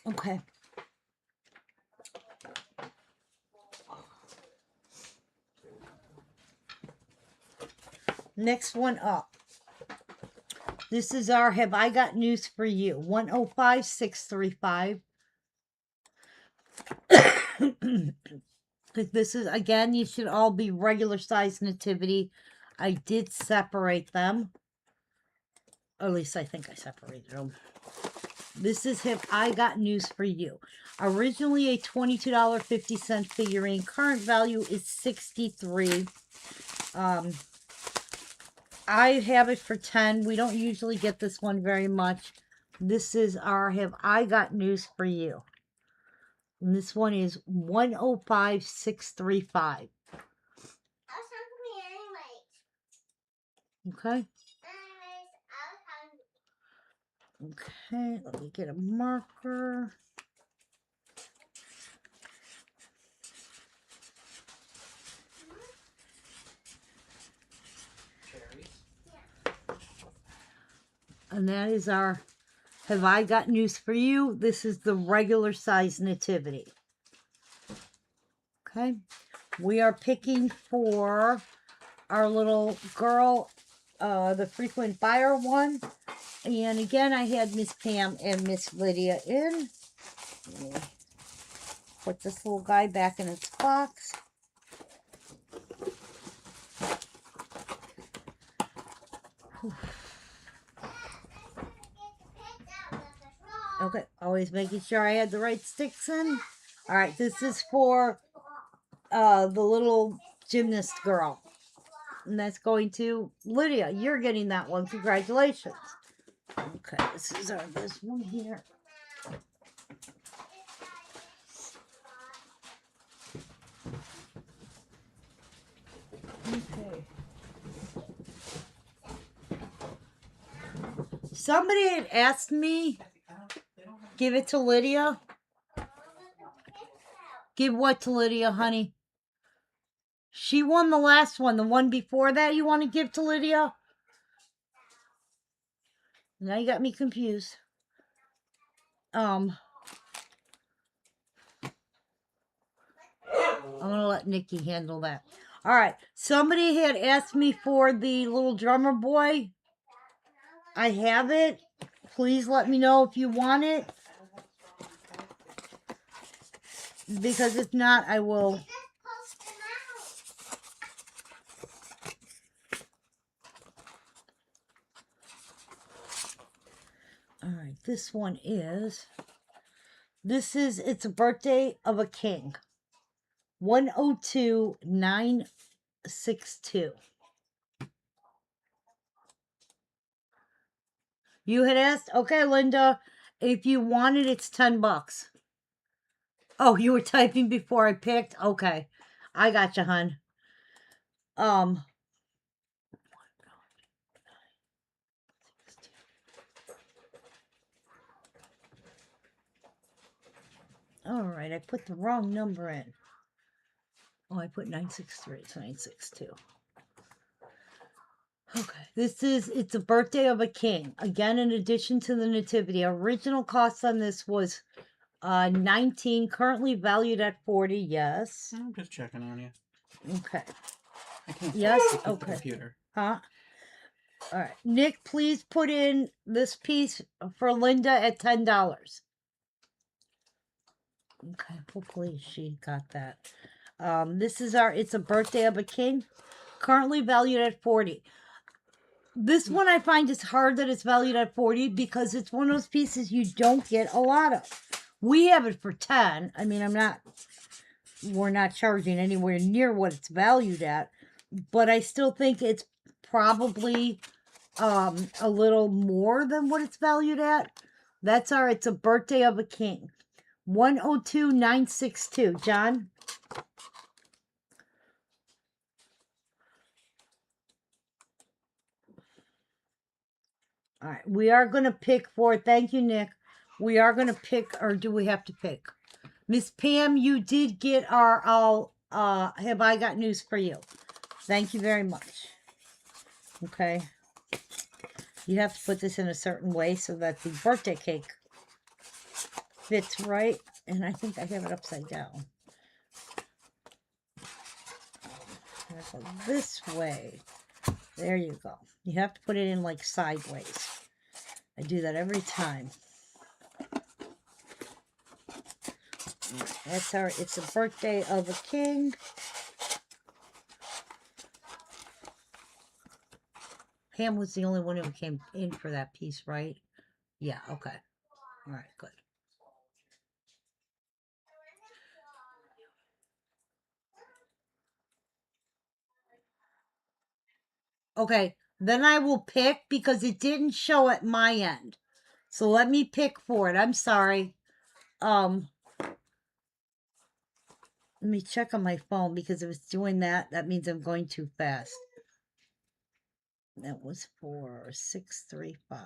Okay. Next one up. This is our Have I Got News for You? 105635. But this is, again, you should all be regular size nativity. I did separate them. Or at least I think I separated them. This is him. I got news for you. Originally a $22.50 figurine. Current value is $63. I have it for 10. We don't usually get this one very much. This is our Have I Got News for You. And this one is 105635. Okay. Okay, let me get a marker. And that is our Have I Got News for You. This is the regular size nativity. Okay. We are picking for our little girl, the frequent buyer one. And again, I had Miss Pam and Miss Lydia in. Let me put this little guy back in its box. Okay, always making sure I had the right sticks in. All right, this is for the little gymnast girl. And that's going to Lydia. You're getting that one. Congratulations. Okay, this is this one here. Okay. Somebody had asked me, give it to Lydia. Give what to Lydia, honey? She won the last one. The one before that you want to give to Lydia? Now you got me confused. I'm going to let Nikki handle that. All right. Somebody had asked me for the little drummer boy. I have it. Please let me know if you want it. Because if not, I will. All right. This one is. It's a birthday of a king. 102962. You had asked, okay, Linda, if you want it, it's $10. Oh, you were typing before I picked? Okay. I got you, hun. All right, I put the wrong number in. Oh, I put 963. It's 962. Okay, it's a birthday of a king. Again, in addition to the nativity. Original cost on this was 19, currently valued at 40, yes. I'm just checking on you. Okay. I can't yes, okay. The computer. Huh? All right. Nick, please put in this piece for Linda at $10. Okay, hopefully she got that. This is it's a birthday of a king, currently valued at 40. This one I find is hard that it's valued at 40 because it's one of those pieces you don't get a lot of. We have it for 10. I mean, we're not charging anywhere near what it's valued at, but I still think it's probably a little more than what it's valued at. It's a birthday of a king. 102962. John? All right. We are going to pick for, thank you, Nick. We are going to pick, or do we have to pick? Miss Pam, you did get our, Have I Got News for You. Thank you very much. Okay. You have to put this in a certain way so that the birthday cake fits right. And I think I have it upside down. Go this way. There you go. You have to put it in like sideways. I do that every time. That's our, it's the birthday of a king. Pam was the only one who came in for that piece, right? Yeah, okay. All right, good. Okay, then I will pick because it didn't show at my end. So let me pick for it. I'm sorry. Let me check on my phone because if it's doing that, that means I'm going too fast. That was for 635.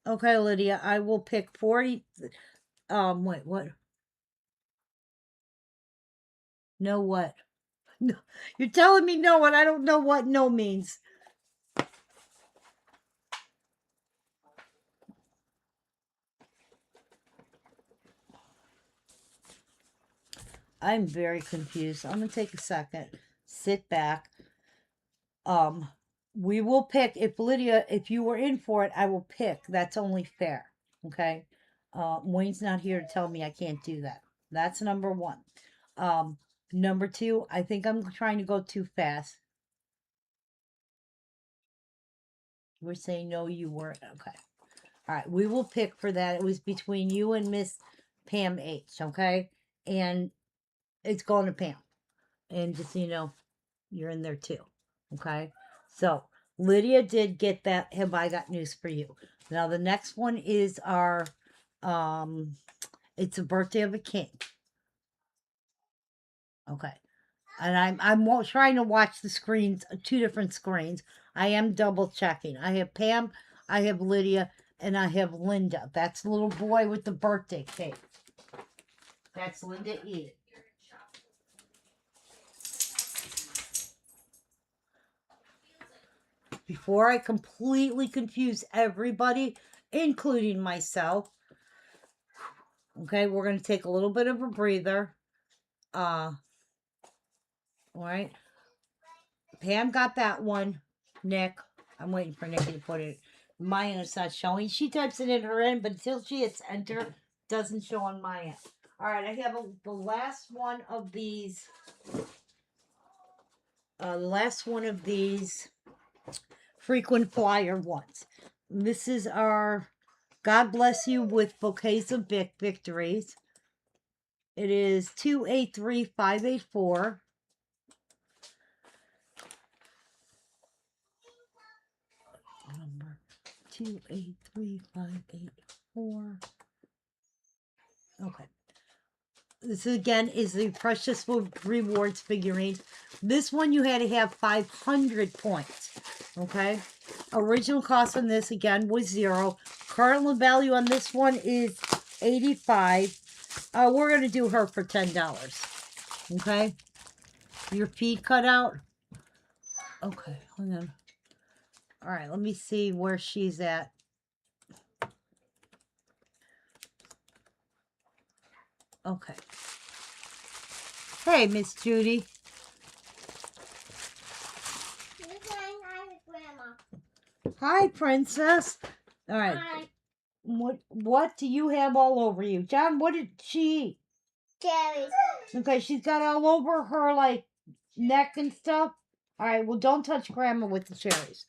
Okay, Lydia, I will pick 40. Wait, what? No, what? No, you're telling me no, and I don't know what no means. I'm very confused. I'm gonna take a second, sit back. Um, we will pick if Lydia, if you were in for it, I will pick. That's only fair. Okay. Wayne's not here to tell me I can't do that. That's number one. Um, Number two, I think I'm trying to go too fast. We're saying no, you weren't. Okay. All right. We will pick for that. It was between you and Miss Pam H. Okay. And it's going to Pam. And just so you know, you're in there too. Okay. So Lydia did get that. Have I got news for you? Now the next one is our it's a birthday of a king. Okay. And I'm trying to watch the screens, two different screens. I am double checking. I have Pam, I have Lydia, and I have Linda. That's the little boy with the birthday cake. That's Linda E. Before I completely confuse everybody, including myself, okay, we're going to take a little bit of a breather. All right. Pam got that one. Nick, I'm waiting for Nikki to put it. Mine is not showing. She types it in her end, but until she hits enter, doesn't show on my end. All right, I have the last one of these. Last one of these frequent flyer ones. This is our God Bless You with Bouquets of Victories. It is 283584. Number 283584. Okay. This again is the Precious Rewards figurine. This one you had to have 500 points. Okay. Original cost on this again was $0. Current value on this one is $85. We're gonna do her for $10. Okay. Your feet cut out. Okay, hold on. All right, let me see where she's at. Okay. Hey, Miss Judy. You're saying hi to Grandma. Hi, Princess. All right. Hi. What do you have all over you? John, what did she eat? Cherries. Okay, she's got all over her, like, neck and stuff. All right, well, don't touch Grandma with the cherries.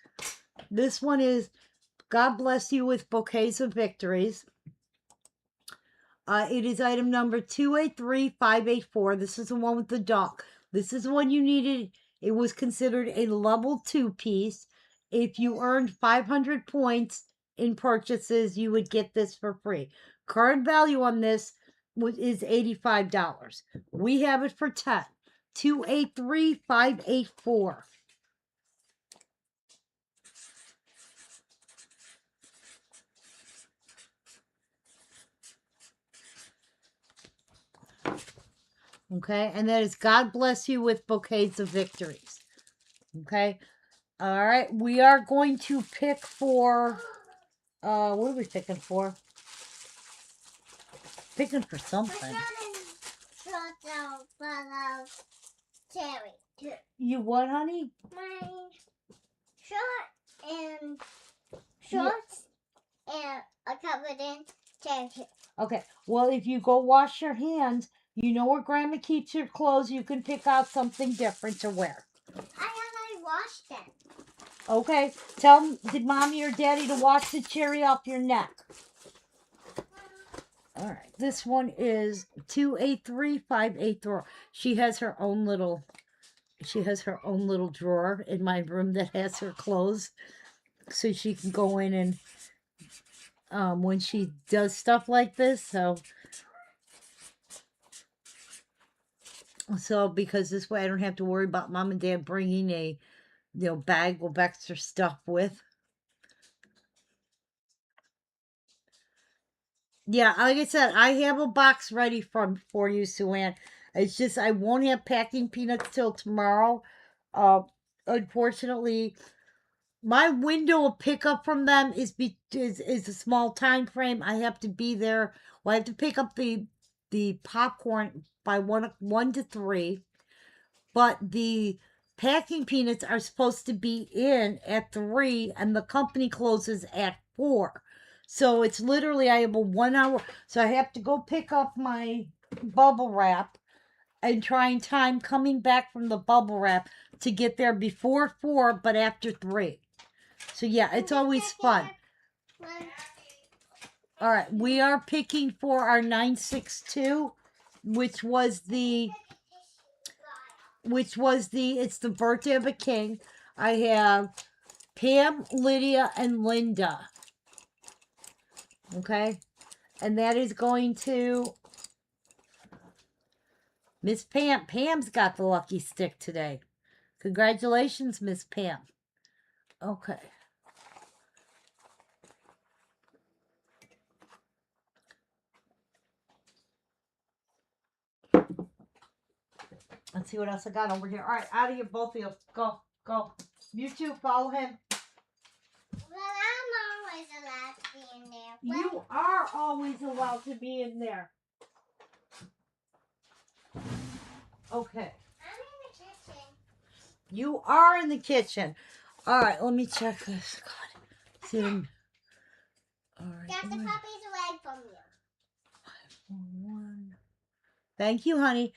This one is God Bless You with Bouquets of Victories. It is item number 283584. This is the one with the dog. This is the one you needed. It was considered a level 2 piece. If you earned 500 points in purchases, you would get this for free. Current value on this is $85. We have it for 10. 283584. Okay, and that is God Bless You with Bouquets of Victories. Okay, all right, we are going to pick for, what are we picking for? Picking for something. Cherry too. You what, honey? My shirt and shorts and a covered in jacket. Okay. Well, if you go wash your hands, you know where Grandma keeps your clothes. You can pick out something different to wear. I already washed them. Okay. Did Mommy or Daddy to wash the cherry off your neck. All right. This one is 283-584. She has her own little drawer in my room that has her clothes, so she can go in and when she does stuff like this. So because this way I don't have to worry about Mom and Dad bringing a bag of extra stuff with. Yeah, like I said, I have a box ready for you, Sue Ann. It's just I won't have packing peanuts till tomorrow. Unfortunately, my window of pickup from them is a small time frame. I have to be there. Well, I have to pick up the popcorn by 1 to 3, but the packing peanuts are supposed to be in at 3, and the company closes at 4. So it's literally I have a 1 hour. So I have to go pick up my bubble wrap and try and time coming back from the bubble wrap to get there before 4, but after 3. So yeah, it's always fun. All right, we are picking for our 962, which was it's the birthday of a king. I have Pam, Lydia, and Linda. Okay, and that is going to Miss Pam. Pam's got the lucky stick today. Congratulations, Miss Pam. Okay. Let's see what else I got over here. All right, out of here, both of you. Go, go. You two, follow him. Well, I'm always allowed to be in there. You are always allowed to be in there. Okay. I'm in the kitchen. You are in the kitchen. All right, let me check this. God. See them. All right. Get the puppies away from you. 541. Thank you, honey.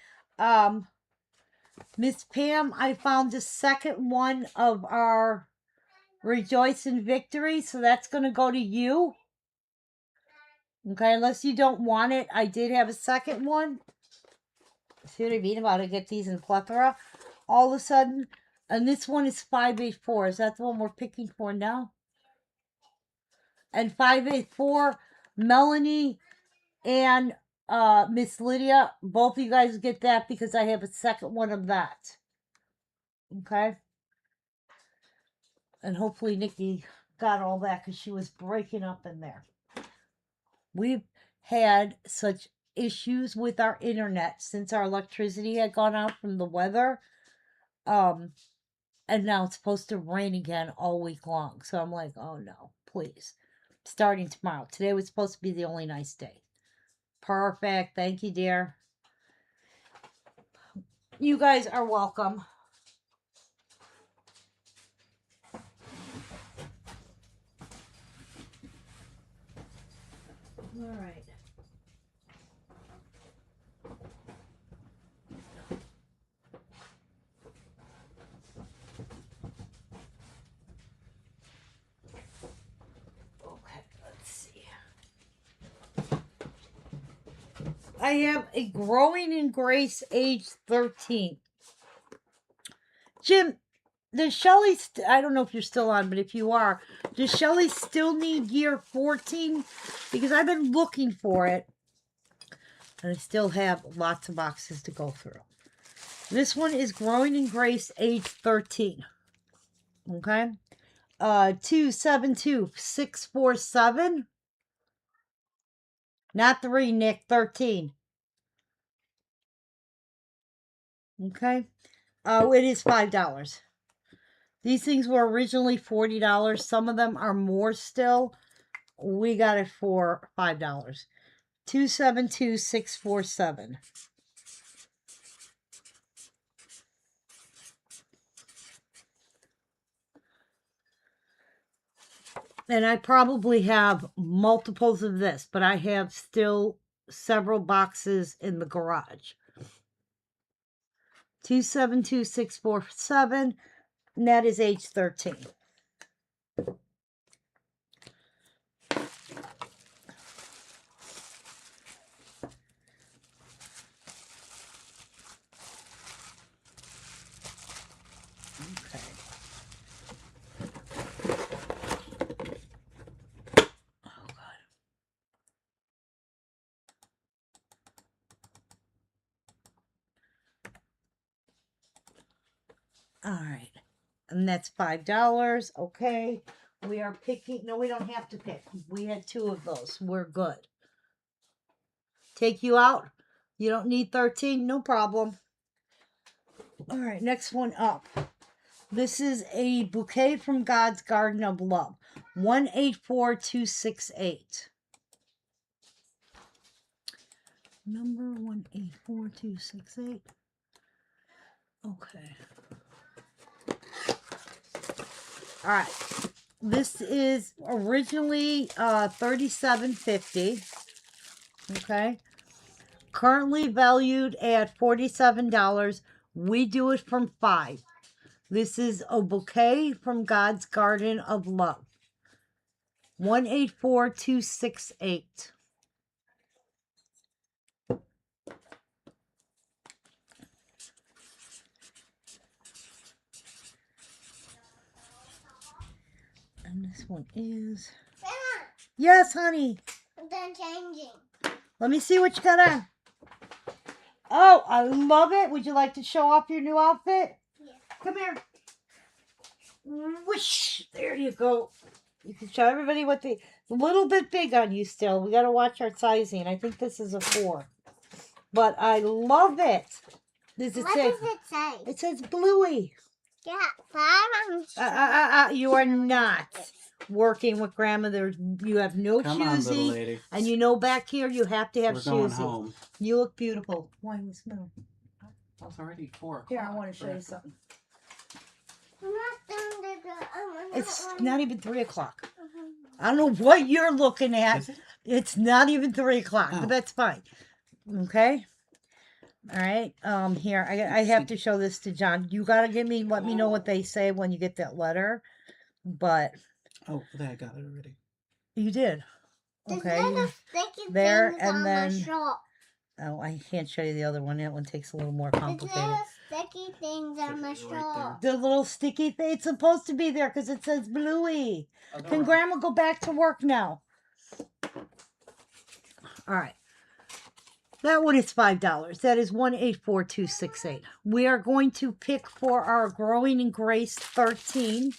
Miss Pam, I found the second one of our Rejoice in Victory, so that's going to go to you. Okay, unless you don't want it. I did have a second one. See what I mean about it? Get these in plethora all of a sudden. And this one is 584. Is that the one we're picking for now? And 584, Melanie and Miss Lydia, both of you guys get that because I have a second one of that. Okay? And hopefully Nikki got all that because she was breaking up in there. We've had such issues with our internet since our electricity had gone out from the weather. And now it's supposed to rain again all week long. So I'm like, oh no, please. Starting tomorrow. Today was supposed to be the only nice day. Perfect. Thank you, dear. You guys are welcome. All right. Okay, let's see. I have a Growing in Grace, age 13. Jim, does Shelly, I don't know if you're still on, but if you are, does Shelly still need year 14? Because I've been looking for it. And I still have lots of boxes to go through. This one is Growing in Grace, age 13. Okay? 272647. Not 3, Nick, 13. Okay? It is $5. These things were originally $40. Some of them are more still. We got it for $5. 272647. And I probably have multiples of this, but I have still several boxes in the garage. 272647, and that is age 13. Okay. Oh, God. All right. And that's $5. Okay. We are picking. No, we don't have to pick. We had 2 of those. We're good. Take you out. You don't need 13. No problem. All right. Next one up. This is a bouquet from God's Garden of Love. 184268. Number 184268. Okay. All right. This is originally $37.50. Okay. Currently valued at $47. We do it from $5. This is a bouquet from God's Garden of Love. 184268. And this one is. Grandma, Yes, honey. I'm done changing. Let me see what you got on. Oh, I love it. Would you like to show off your new outfit? Yeah. Come here. Whoosh. There you go. You can show everybody what the. It's a little bit big on you still. We got to watch our sizing. I think this is a 4. But I love it. What What does it say? It says Bluey. Yeah, 5. You are not working with Grandma. You have no Come on, little shoesy. lady. And you know back here you have to have We're going shoesy. home. You look beautiful. Why in the smell? It's already 4 o'clock. Here, I want to show you something. I'm not done with the. It's not even 3 o'clock. I don't know what you're looking at. Is it? It's not even 3 o'clock, Oh. but that's fine. Okay. All right. Here, I have to show this to John. You gotta let me know what they say when you get that letter. But Oh, I got it already. you did. There's Okay. little sticky There, things and on then- my shirt. Oh, I can't show you the other one. That one takes a little more There's complicated. little sticky things on my Should be right shirt. The little sticky thing. It's supposed to be there because it says Bluey. Oh, Can Grandma go back to work now? All right. That one is $5. That is 184268. We are going to pick for our Growing in Grace 13.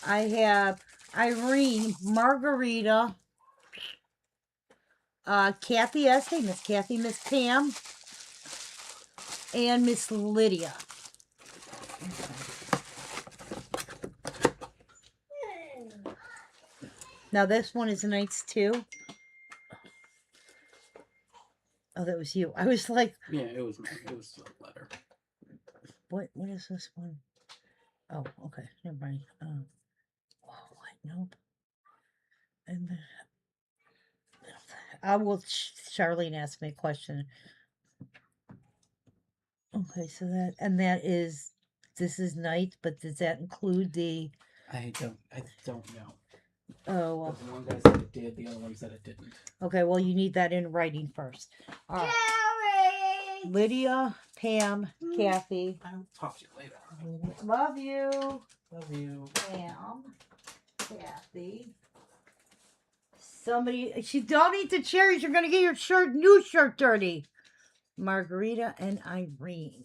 I have Irene, Margarita, Kathy S. Hey, Miss Kathy, Miss Pam, and Miss Lydia. Now this one is nice too. Oh, that was you. I was like, Yeah, it was a letter. what is this one? Oh, okay. Never mind. Oh, what? Nope. And then, I will. Charlene asked me a question. Okay, so that is. This is night, but does that include the? I don't know. Oh, well, The one guy said it did. The other one said it didn't. okay. Well, you need that in writing first. All right. Gary! Lydia, Pam, Kathy. I'll talk to you later. Love you. Love you. Pam, Kathy. Somebody, don't eat the cherries. You're gonna get your new shirt dirty. Margarita and Irene.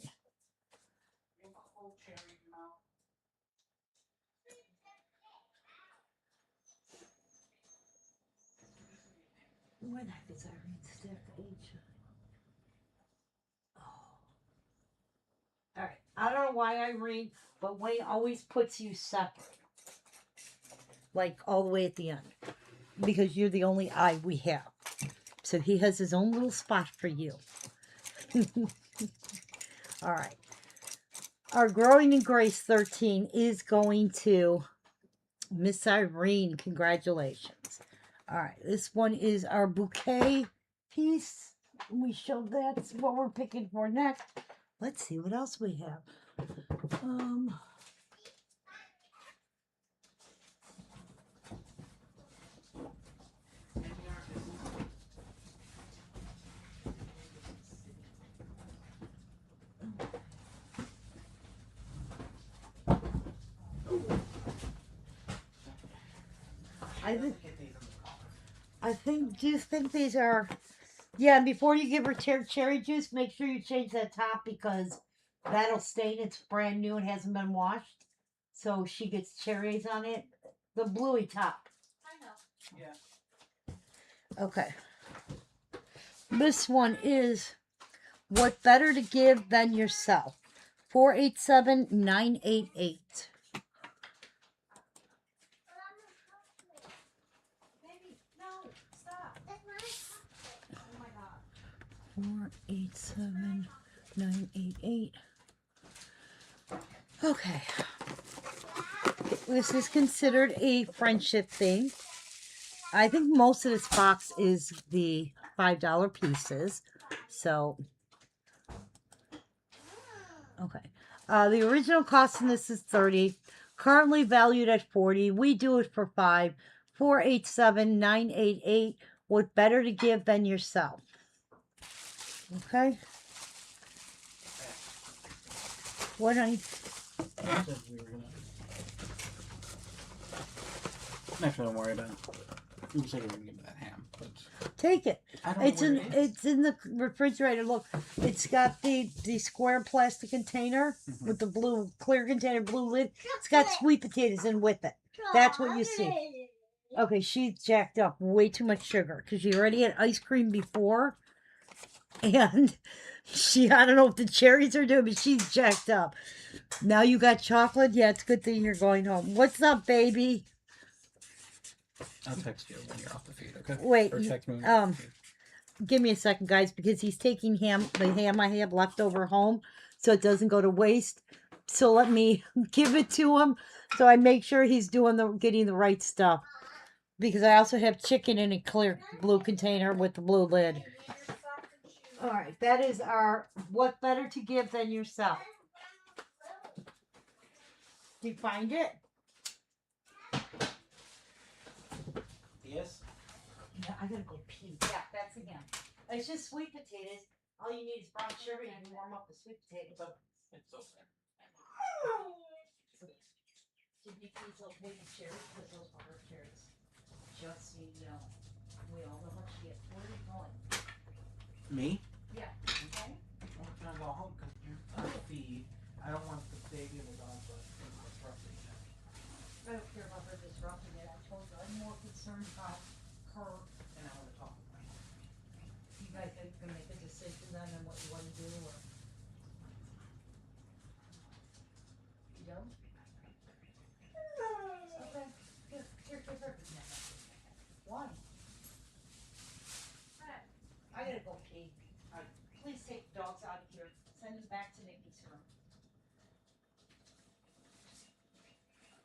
Where the heck is Irene's stick? Oh. All right. I don't know why Irene, but Wayne always puts you separate, like all the way at the end, because you're the only I we have. So he has his own little spot for you. All right. Our Growing in Grace 13 is going to Miss Irene, congratulations. All right, this one is our bouquet piece. We showed that's what we're picking for next. Let's see what else we have. Um, I think. Do you think these are? Yeah, and before you give her cherry juice, make sure you change that top because that'll stain. It's brand new and hasn't been washed, so she gets cherries on it. The bluey top. I know. Yeah. Okay. This one is what better to give than yourself. 487988. Baby, no, stop. That's my chocolate. Oh my god. 487988. Okay. This is considered a friendship thing. I think most of this box is the $5 pieces. So, okay. The original cost in this is 30. Currently valued at 40. We do it for 5. 487988. What better to give than yourself? Okay. What I Said we were gonna. Actually, don't worry about it. You said you were gonna give me that ham, but take it. I don't know where it is. It's in the refrigerator. Look, it's got the square plastic container with the blue clear container, blue lid. It's got sweet potatoes in with it. That's what you see. Okay, she's jacked up way too much sugar because she already had ice cream before, and I don't know if the cherries are doing, but she's jacked up. Now you got chocolate. Yeah, it's a good thing you're going home. What's up, baby? I'll text you when you're off the feed, okay? Wait, Or text me when you're off the feed. give me a second, guys, because he's taking the ham I have left over home so it doesn't go to waste. So let me give it to him so I make sure he's getting the right stuff. Because I also have chicken in a clear blue container with the blue lid. All right, that is our what better to give than yourself. Did you find it? Yes? Yeah, I gotta go pee. Yeah, that's again. It's just sweet potatoes. All you need is brown sugar. You can warm up the sweet potatoes. It's over. Did you please those baby cherries? Because those are her cherries. Just so you know. We all know what she gets. Where are you going? Me? Yeah. Okay. I'm gonna go home because you're on the feed. I don't want the baby and the dog to disrupt it. I don't care about her disrupting it. I told you I'm more concerned about her. And I want to talk with my mom. You guys can make a decision then on what you want to do, or you don't. Okay. Here, give her. Why? I gotta go pee. Please take the dogs out of here. Send them back to Nikki's room.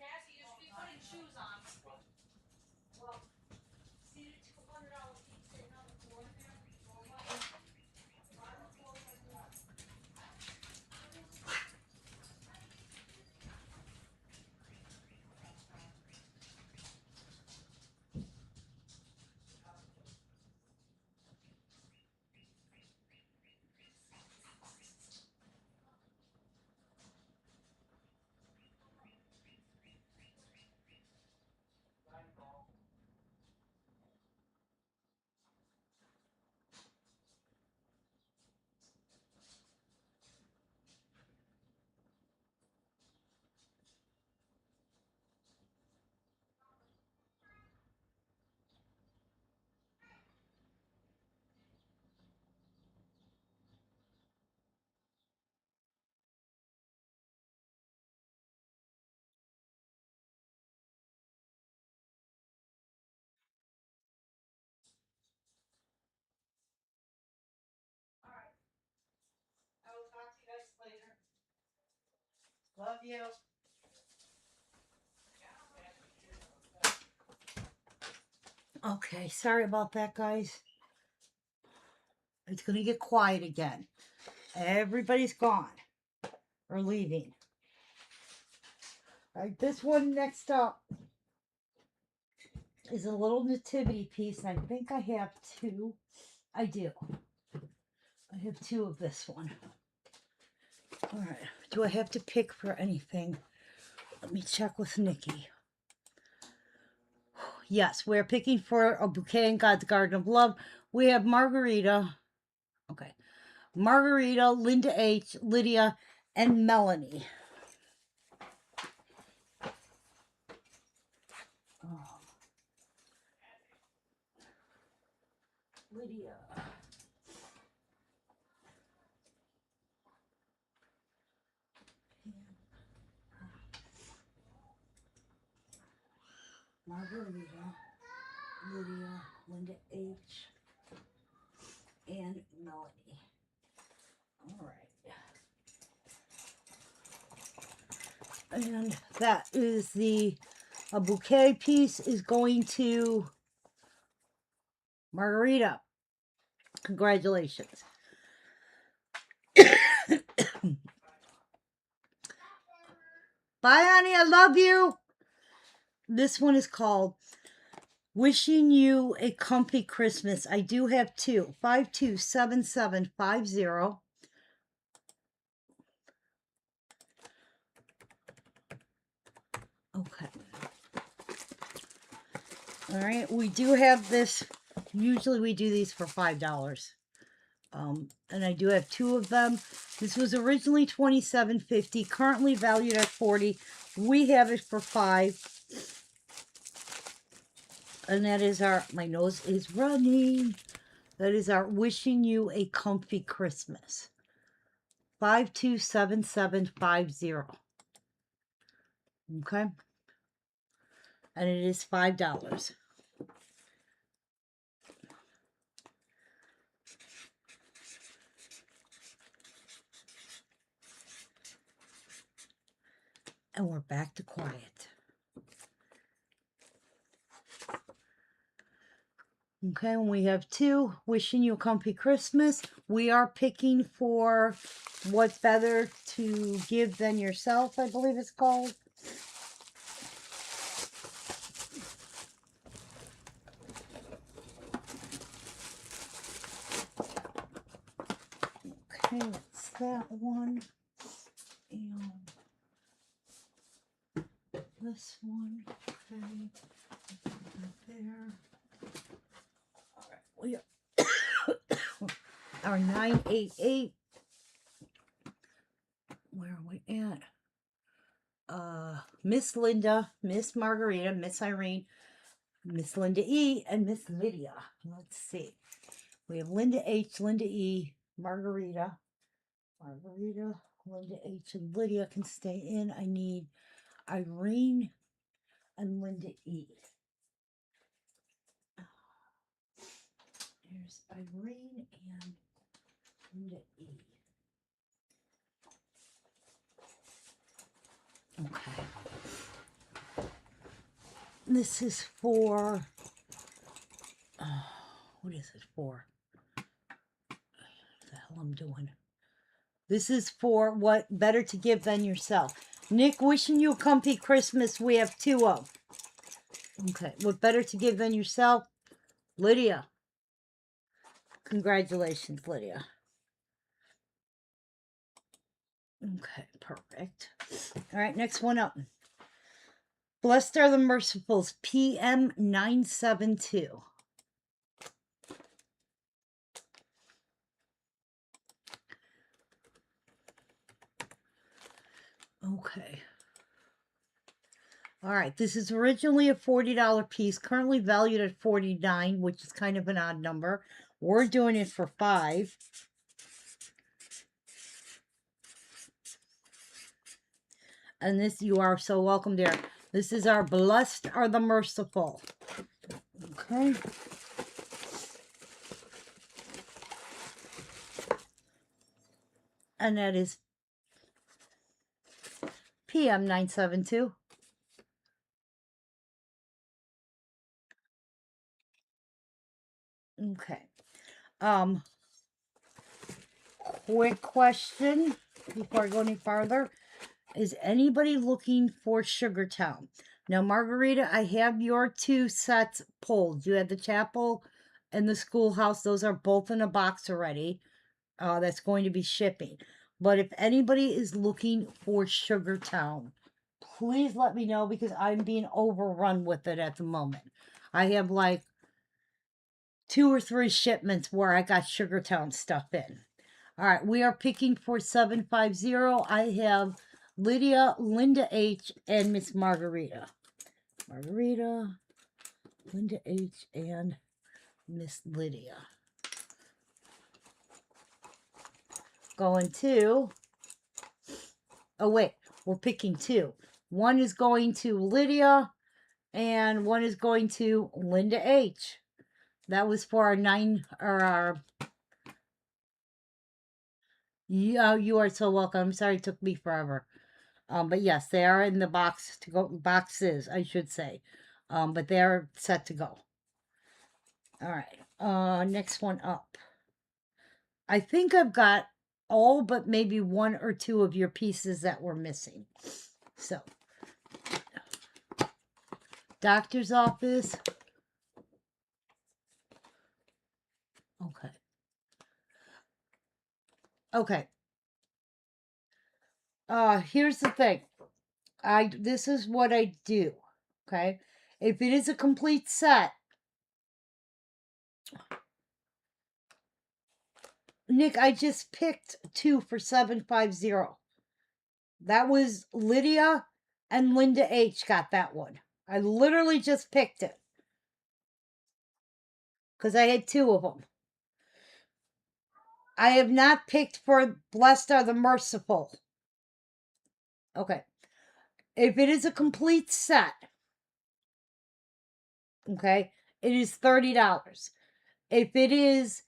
Cassie, you should be putting shoes on. Well, see the $200 piece sitting on the floor there? I will talk to you guys later. Love you. Okay, sorry about that, guys. It's gonna get quiet again. Everybody's gone or leaving. All right, this one next up is a little nativity piece, and I think I have two. I do. I have two of this one. All right. Do I have to pick for anything? Let me check with Nikki. Yes, we're picking for a bouquet in God's Garden of Love. We have Margarita. Okay. Margarita, Linda H., Lydia, and Melanie. Oh. Lydia. Margarita, Lydia, Linda H., and Melanie. All right. And that is a bouquet piece is going to Margarita. Congratulations. Bye, honey. I love you. This one is called Wishing You a Comfy Christmas. I do have two. 527750. Okay. All right. We do have this. Usually we do these for $5. And I do have two of them. This was originally $27.50, currently valued at $40. We have it for $5. And that is my nose is running. That is our Wishing You a Comfy Christmas. 527750. Okay. And it is $5. And we're back to quiet. Okay, and we have two. Wishing You a Comfy Christmas. We are picking for What's Better to Give Than Yourself, I believe it's called. Okay, that's that one. And this one. Okay, right there. All right, we are 988. Where are we at? Miss Linda, Miss Margarita, Miss Irene, Miss Linda E, and Miss Lydia. Let's see. We have Linda H, Linda E, Margarita, Linda H, and Lydia can stay in. I need Irene and Linda E. There's Irene and Linda E. Okay. This is for, what is it for? What the hell I'm doing? This is for What Better to Give Than Yourself. Nick, wishing you a comfy Christmas. We have two of. Okay. What Better to Give Than Yourself? Lydia. Congratulations, Lydia. Okay, perfect. All right, next one up. Blessed Are the Mercifuls, PM 972. Okay. All right, this is originally a $40 piece, currently valued at $49, which is kind of an odd number. We're doing it for $5. And this, you are so welcome, dear. This is our Blessed Are the Merciful. Okay. And that is PM 972. Okay. Um, quick question before I go any farther. Is anybody looking for Sugar Town? Now, Margarita, I have your 2 sets pulled. You had the chapel and the schoolhouse. Those are both in a box already. That's going to be shipping. But if anybody is looking for Sugar Town, please let me know because I'm being overrun with it at the moment. I have like 2 or 3 shipments where I got Sugar Town stuff in. All right, we are picking for 750. I have Lydia, Linda H, and Miss Margarita. Margarita, Linda H, and Miss Lydia. Going to. Oh, wait, we're picking 2. One is going to Lydia, and one is going to Linda H. That was for our 9 or our. Yeah, you are so welcome. I'm sorry it took me forever. But yes, they are in the box to go boxes, I should say. But they are set to go. All right. Next one up. I think I've got all but maybe 1 or 2 of your pieces that were missing. So, doctor's office. Okay. Okay. Here's the thing. This is what I do. Okay. If it is a complete set, Nick, I just picked 2 for 750. That was Lydia and Linda H got that one. I literally just picked it. Because I had 2 of them. I have not picked for Blessed Are the Merciful. Okay. If it is a complete set, okay, it is $30. If it is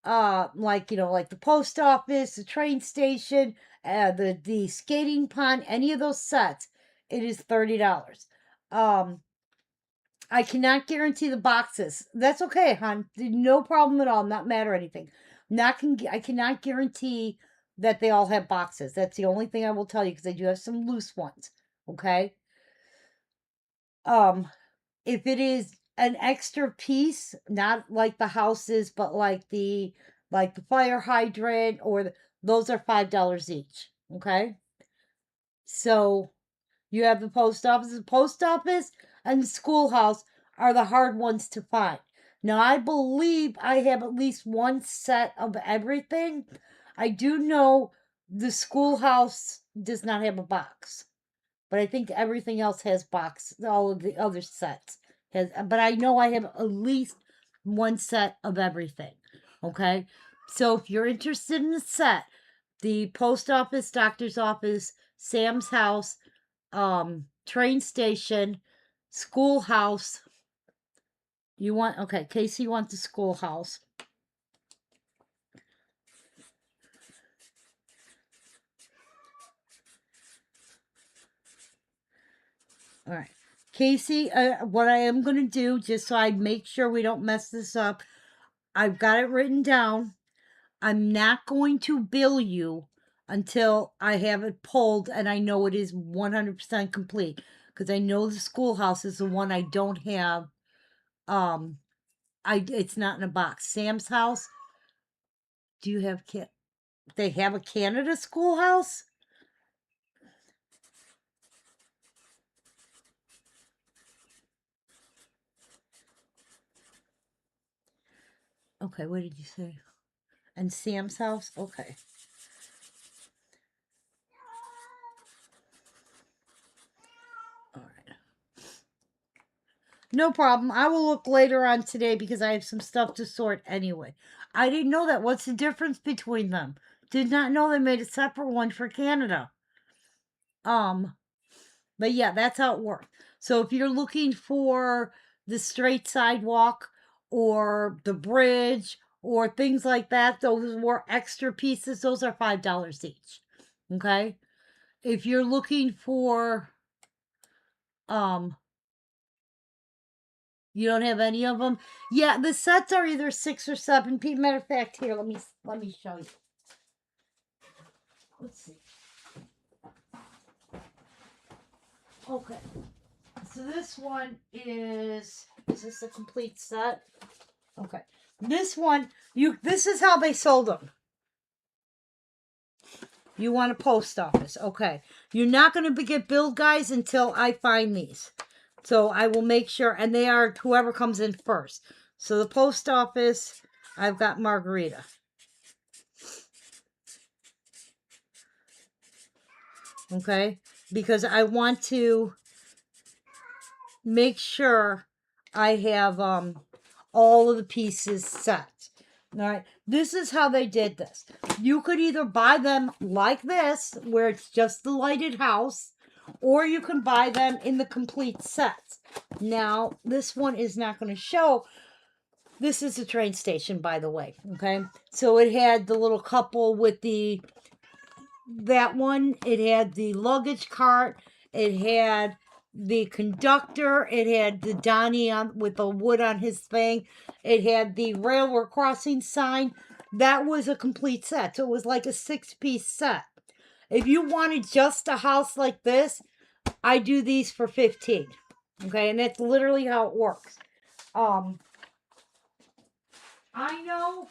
like the post office, the train station, the skating pond, any of those sets, it is $30. I cannot guarantee the boxes. That's okay, hon. No problem at all. Not mad or anything. I cannot guarantee that they all have boxes. That's the only thing I will tell you because I do have some loose ones. Okay. If it is an extra piece, not like the houses, but like the fire hydrant those are $5 each. Okay. So you have the post office. The post office and the schoolhouse are the hard ones to find. Now, I believe I have at least 1 set of everything. I do know the schoolhouse does not have a box, but I think everything else has box. All of the other sets has, but I know I have at least 1 set of everything. Okay, so if you're interested in the set, the post office, doctor's office, Sam's house, train station, schoolhouse. You want, okay, Casey wants the schoolhouse. All right. Casey, what I am going to do, just so I make sure we don't mess this up, I've got it written down. I'm not going to bill you until I have it pulled and I know it is 100% complete. Because I know the schoolhouse is the one I don't have. It's not in a box. Sam's house. Do you have they have a Canada schoolhouse? Okay, what did you say? And Sam's house? Okay. All right. No problem. I will look later on today because I have some stuff to sort anyway. I didn't know that. What's the difference between them? Did not know they made a separate one for Canada. But yeah, that's how it works. So if you're looking for the straight sidewalk or the bridge or things like that, those were extra pieces. Those are $5 each. Okay. If you're looking for You don't have any of them? Yeah, the sets are either 6 or 7 pieces. Matter of fact, here, let me show you. Let's see. Okay. So this one is this a complete set? Okay. This one, this is how they sold them. You want a post office. Okay. You're not going to get billed, guys, until I find these. So I will make sure, and they are whoever comes in first. So the post office, I've got Margarita. Okay. Because I want to make sure I have all of the pieces set. All right, this is how they did this. You could either buy them like this, where it's just the lighted house, or you can buy them in the complete sets. Now, this one is not going to show. This is a train station, by the way. Okay, so it had the little couple with that one. It had the luggage cart. It had the conductor. It had the Donnie with the wood on his thing. It had the railroad crossing sign. That was a complete set. So it was like a 6-piece set. If you wanted just a house like this, I do these for 15. Okay, and that's literally how it works. I know,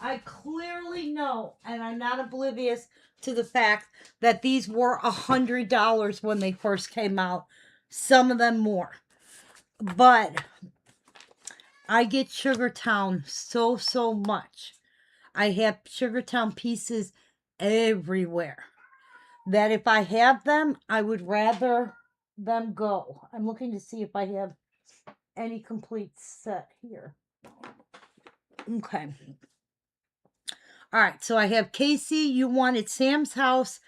I clearly know, and I'm not oblivious to the fact that these were $100 when they first came out. Some of them more. But I get Sugartown so much. I have Sugartown pieces everywhere. That if I have them, I would rather them go. I'm looking to see if I have any complete set here. Okay. All right, so I have Casey. You wanted Sam's house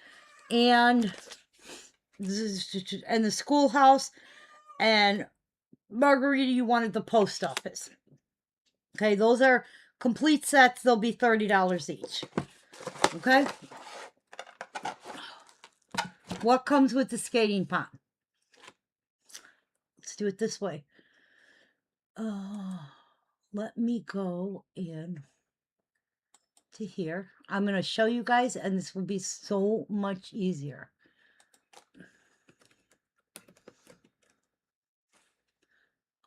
and the schoolhouse, and Margarita, you wanted the post office. Okay, those are complete sets. They'll be $30 each. Okay. What comes with the skating pond? Let's do it this way. Let me go in to here. I'm going to show you guys, and this will be so much easier.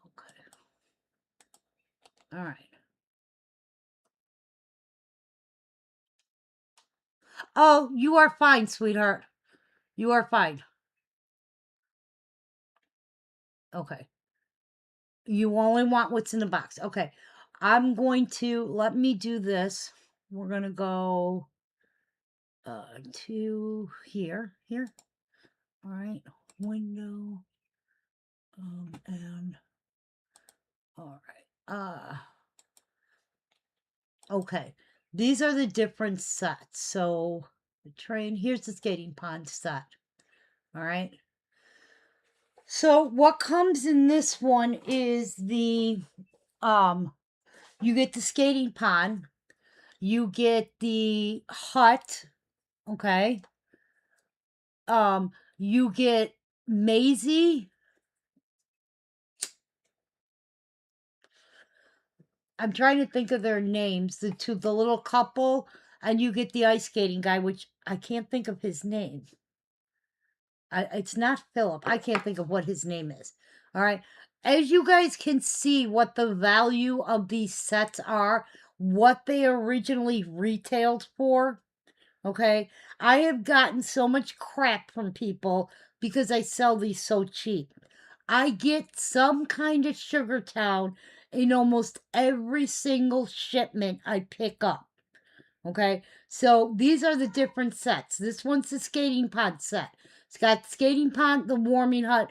Okay. All right. Oh, you are fine, sweetheart. You are fine. Okay. You only want what's in the box. Okay. I'm going to, let me do this. We're going to go to here. All right. Window. And all right. Okay. These are the different sets. So the train, here's the skating pond set. All right. So what comes in this one is the you get the skating pond, you get the hut, okay? You get Maisie. I'm trying to think of their names, the little couple, and you get the ice skating guy, which I can't think of his name. It's not Philip. I can't think of what his name is. All right. As you guys can see what the value of these sets are, what they originally retailed for. Okay. I have gotten so much crap from people because I sell these so cheap. I get some kind of Sugartown in almost every single shipment I pick up. Okay, so these are the different sets. This one's the skating pond set. It's got the skating pond, the warming hut.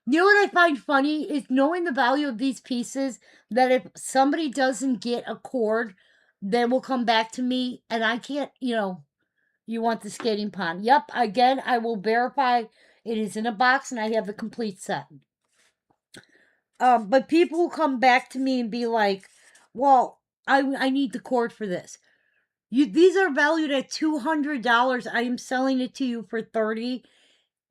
You know what I find funny is knowing the value of these pieces, that if somebody doesn't get a cord, they will come back to me and I can't, you want the skating pond. Yep, again, I will verify it is in a box and I have the complete set. But people will come back to me and be like, well, I need the cord for this. These are valued at $200. I am selling it to you for $30.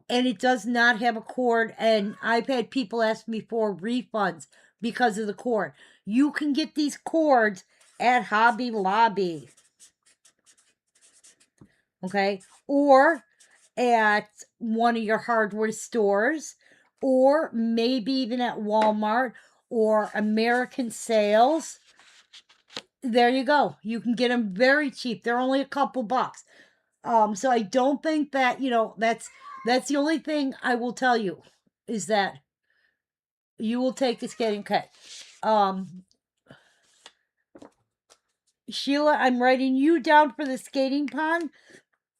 and it does not have a cord. And I've had people ask me for refunds because of the cord. You can get these cords at Hobby Lobby, okay, or at one of your hardware stores, or maybe even at Walmart or American Sales. There you go. You can get them very cheap. They're only a couple bucks. So I don't think that, that's the only thing I will tell you is that you will take the skating cut. Sheila, I'm writing you down for the skating pond.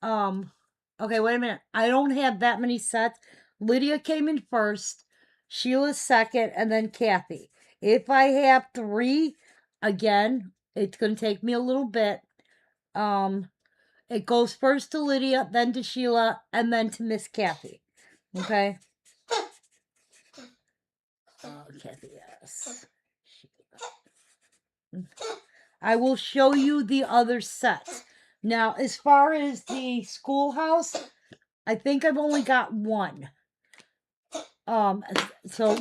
Okay, wait a minute. I don't have that many sets. Lydia came in first, Sheila's second, and then Kathy. If I have 3, again, it's going to take me a little bit. It goes first to Lydia, then to Sheila, and then to Miss Kathy. Okay? Kathy, yes. I will show you the other sets. Now, as far as the schoolhouse, I think I've only got 1. So,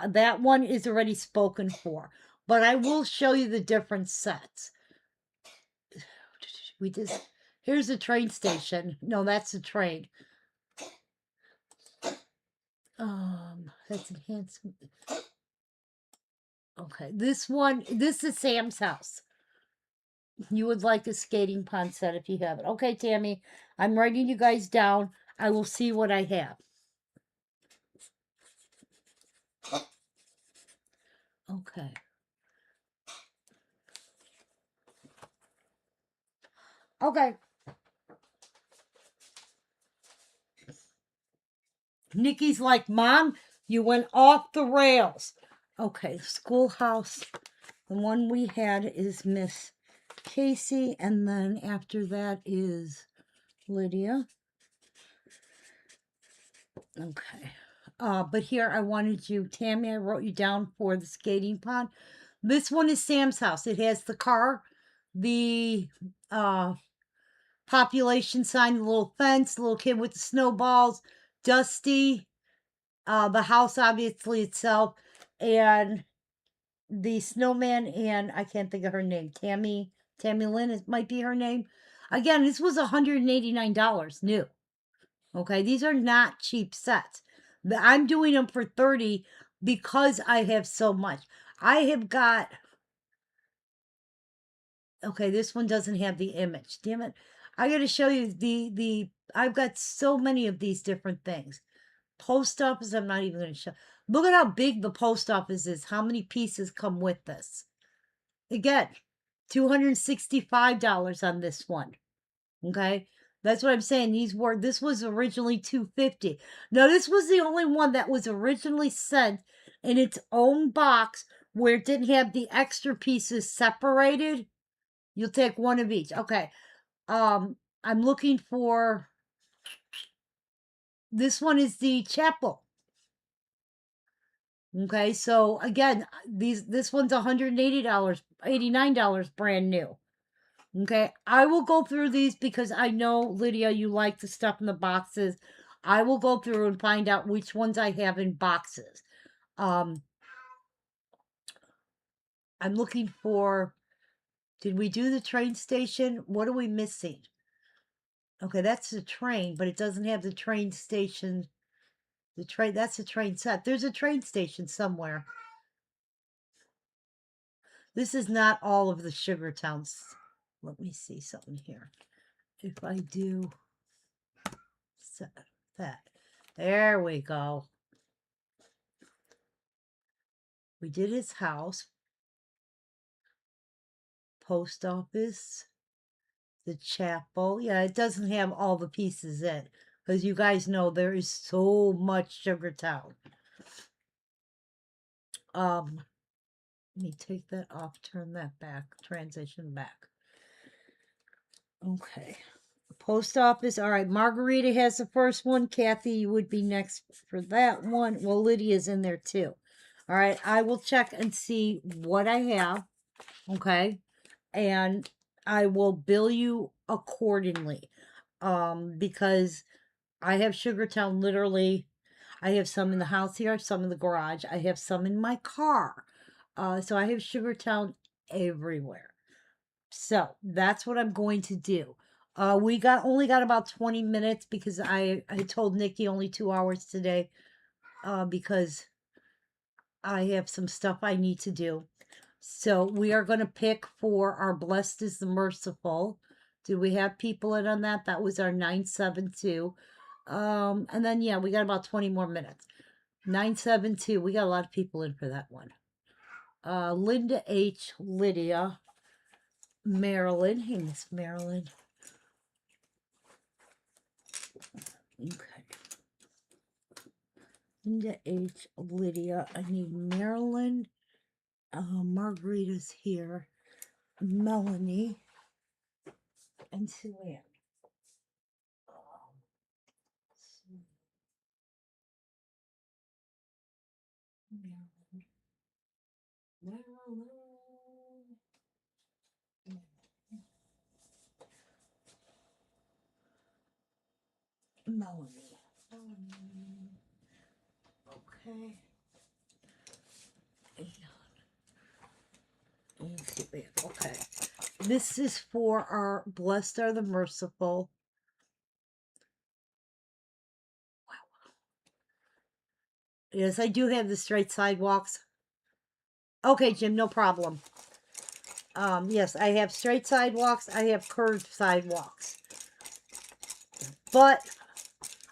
that one is already spoken for. But I will show you the different sets. Here's the train station. No, that's the train. That's enhancement. Okay, this is Sam's house. You would like a skating pond set if you have it. Okay, Tammy, I'm writing you guys down. I will see what I have. Okay. Okay. Nikki's like, Mom, you went off the rails. Okay, schoolhouse. The one we had is Miss Casey, and then after that is Lydia. Okay. But here I wanted you, Tammy, I wrote you down for the skating pond. This one is Sam's house. It has the car, the population sign, the little fence, the little kid with the snowballs, Dusty, the house obviously itself, and the snowman, and I can't think of her name. Tammy Lynn might be her name. Again, this was $189 new. Okay, these are not cheap sets. I'm doing them for $30 because I have so much. I have got. Okay, this one doesn't have the image. Damn it! I got to show you the. I've got so many of these different things. Post office. I'm not even going to show. Look at how big the post office is. How many pieces come with this? Again, $265 on this one. Okay, that's what I'm saying. This was originally $250. Now, this was the only one that was originally sent in its own box where it didn't have the extra pieces separated. You'll take one of each. Okay. I'm looking for. This one is the chapel. Okay, so again, this one's $180, $89 brand new. Okay, I will go through these because I know, Lydia, you like the stuff in the boxes. I will go through and find out which ones I have in boxes. I'm looking for, did we do the train station? What are we missing? Okay, that's the train, but it doesn't have the train station. That's the train set. There's a train station somewhere. This is not all of the sugar towns. Let me see something here. If I do that. There we go. We did his house. Post office. The chapel. Yeah, it doesn't have all the pieces in. Because you guys know there is so much Sugar Town. Let me take that off, turn that back, transition back. Okay. Post office. All right. Margarita has the first one. Kathy, you would be next for that one. Well, Lydia's in there too. All right. I will check and see what I have. Okay. And I will bill you accordingly. Because I have Sugartown literally. I have some in the house here, some in the garage. I have some in my car. So I have Sugartown everywhere. So that's what I'm going to do. We only got about 20 minutes because I told Nikki only 2 hours today, because I have some stuff I need to do. So we are going to pick for our Blessed is the Merciful. Do we have people in on that? That was our 972. And then yeah, we got about 20 more minutes. 972. We got a lot of people in for that one. Linda H, Lydia, Marilyn. Hey, Miss Marilyn. Okay. Linda H, Lydia. I need Marilyn. Margarita's here. Melanie. And Sue Ann. Marilyn. Marilyn. Melanie. Okay. Okay. This is for our Blessed are the Merciful. Wow. Yes, I do have the straight sidewalks. Okay, Jim, no problem. Yes, I have straight sidewalks. I have curved sidewalks. But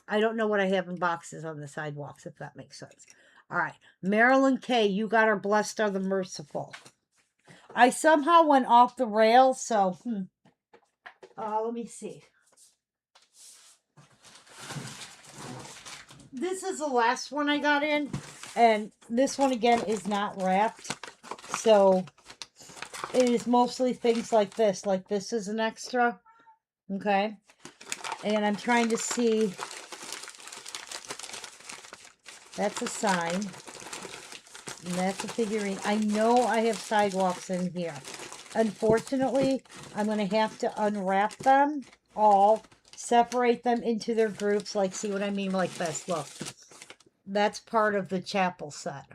I don't know what I have in boxes on the sidewalks, if that makes sense. All right. Marilyn K., you got our Blessed are the Merciful. I somehow went off the rails, so, let me see. This is the last one I got in, and this one again is not wrapped, so it is mostly things like this. Like this is an extra, okay? And I'm trying to see. That's a sign. And that's a figurine. I know I have sidewalks in here. Unfortunately, I'm going to have to unwrap them all, separate them into their groups. Like, see what I mean? Like this. Look. That's part of the chapel set.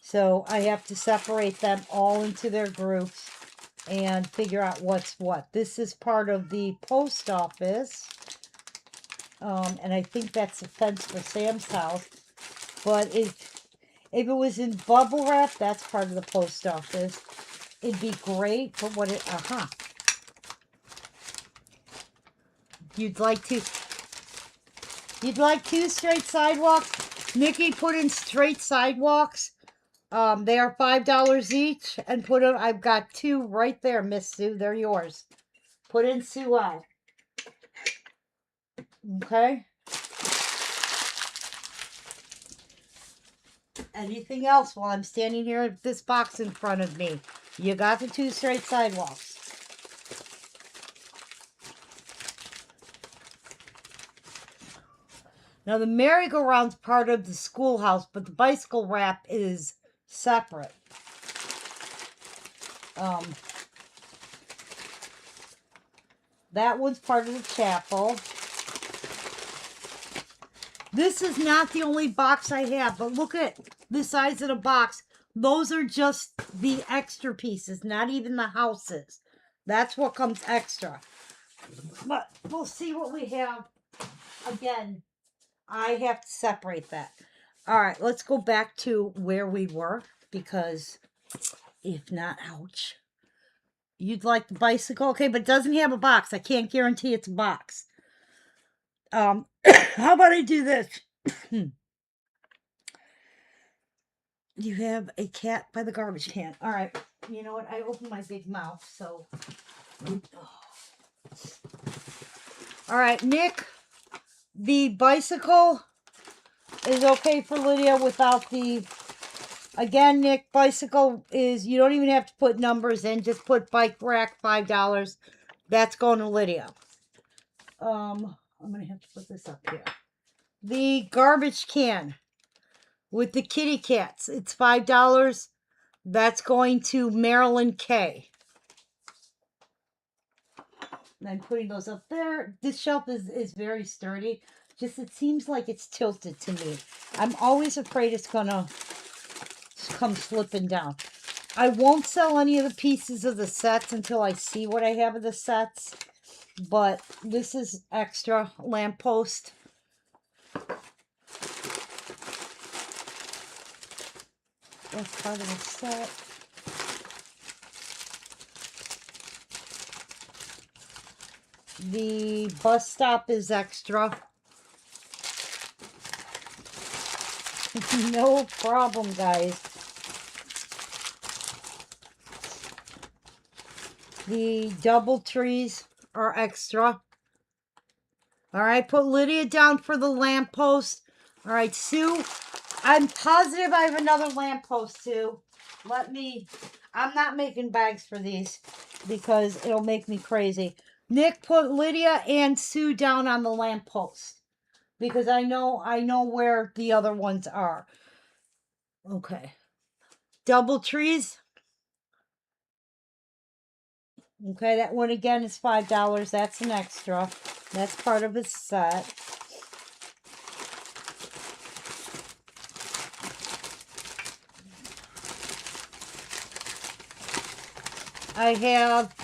So I have to separate them all into their groups and figure out what's what. This is part of the post office. And I think that's a fence for Sam's house. But if it was in bubble wrap, that's part of the post office. It'd be great, but what it, You'd like two straight sidewalks? Nikki put in straight sidewalks. They are $5 each, and put them. I've got two right there, Miss Sue. They're yours. Put in Sue out. Okay. Anything else while I'm standing here with this box in front of me? You got the two straight sidewalks. Now the merry-go-round's part of the schoolhouse, but the bicycle wrap is separate. That one's part of the chapel. This is not the only box I have, but look at the size of the box. Those are just the extra pieces, not even the houses. That's what comes extra. But we'll see what we have. Again, I have to separate that. All right, let's go back to where we were, because if not, ouch. You'd like the bicycle? Okay, but it doesn't have a box. I can't guarantee it's a box. How about I do this? You have a cat by the garbage can. All right. You know what? I opened my big mouth, so. All right, Nick. The bicycle is okay for Lydia without the. Again, Nick, bicycle is, you don't even have to put numbers in. Just put bike rack, $5. That's going to Lydia. I'm going to have to put this up here. The garbage can with the kitty cats, it's $5. That's going to Marilyn K. And I'm putting those up there. This shelf is very sturdy. Just it seems like it's tilted to me. I'm always afraid it's gonna come slipping down. I won't sell any of the pieces of the sets until I see what I have of the sets. But this is extra lamppost. That's part of the set. The bus stop is extra. No problem, guys. The double trees are extra. All right, put Lydia down for the lamppost. All right, Sue, I'm positive I have another lamppost, Sue. I'm not making bags for these because it'll make me crazy. Nick, put Lydia and Sue down on the lamppost because I know where the other ones are. Okay. Double trees. Okay, that one again is $5. That's an extra. That's part of his set. I have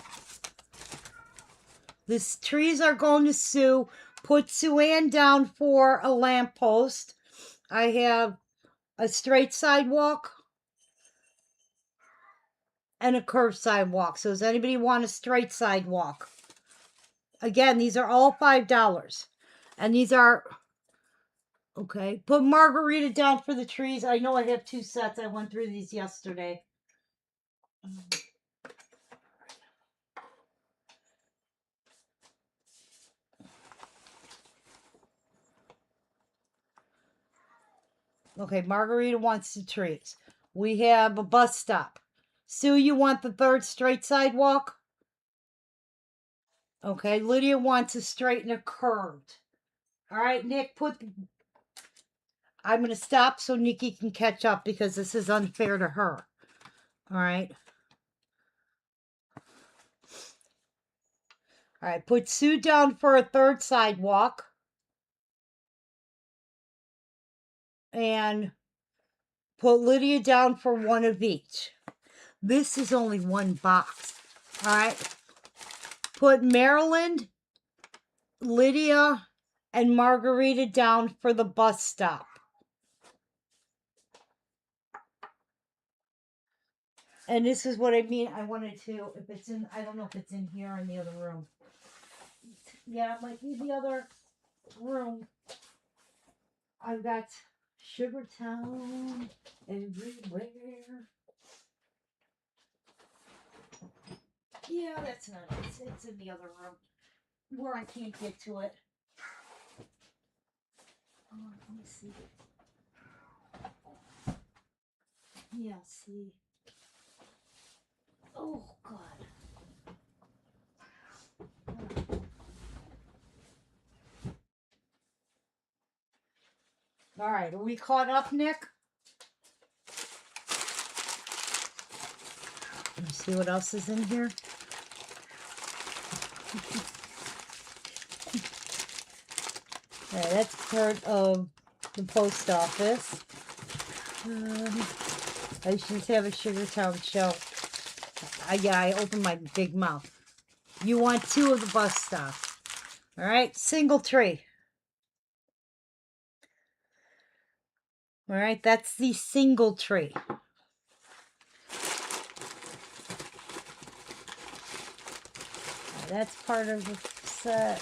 this trees are going to Sue. Put Sue Ann down for a lamppost. I have a straight sidewalk and a curved sidewalk. So does anybody want a straight sidewalk? Again, these are all $5. And these are okay. Put Margarita down for the trees. I know I have 2 sets. I went through these yesterday. Okay, Margarita wants the trees. We have a bus stop. Sue, you want the third straight sidewalk? Okay, Lydia wants a straight and a curved. All right, Nick, I'm going to stop so Nikki can catch up because this is unfair to her. All right. All right, put Sue down for a third sidewalk. And put Lydia down for one of each. This is only one box. All right. Put Maryland, Lydia, and Margarita down for the bus stop. And this is what I mean. I wanted to, if it's in, I don't know if it's in here or in the other room. Yeah, it might be the other room. I've got Sugartown everywhere. Yeah, that's not it. It's in the other room where I can't get to it. Oh, let me see. Yeah, see. Oh, God. All right, are we caught up, Nick? Let's see what else is in here. All right, that's part of the post office. I just have a Sugartown show. I opened my big mouth. You want 2 of the bus stop. All right, single tree. All right, that's the single tree. That's part of the set.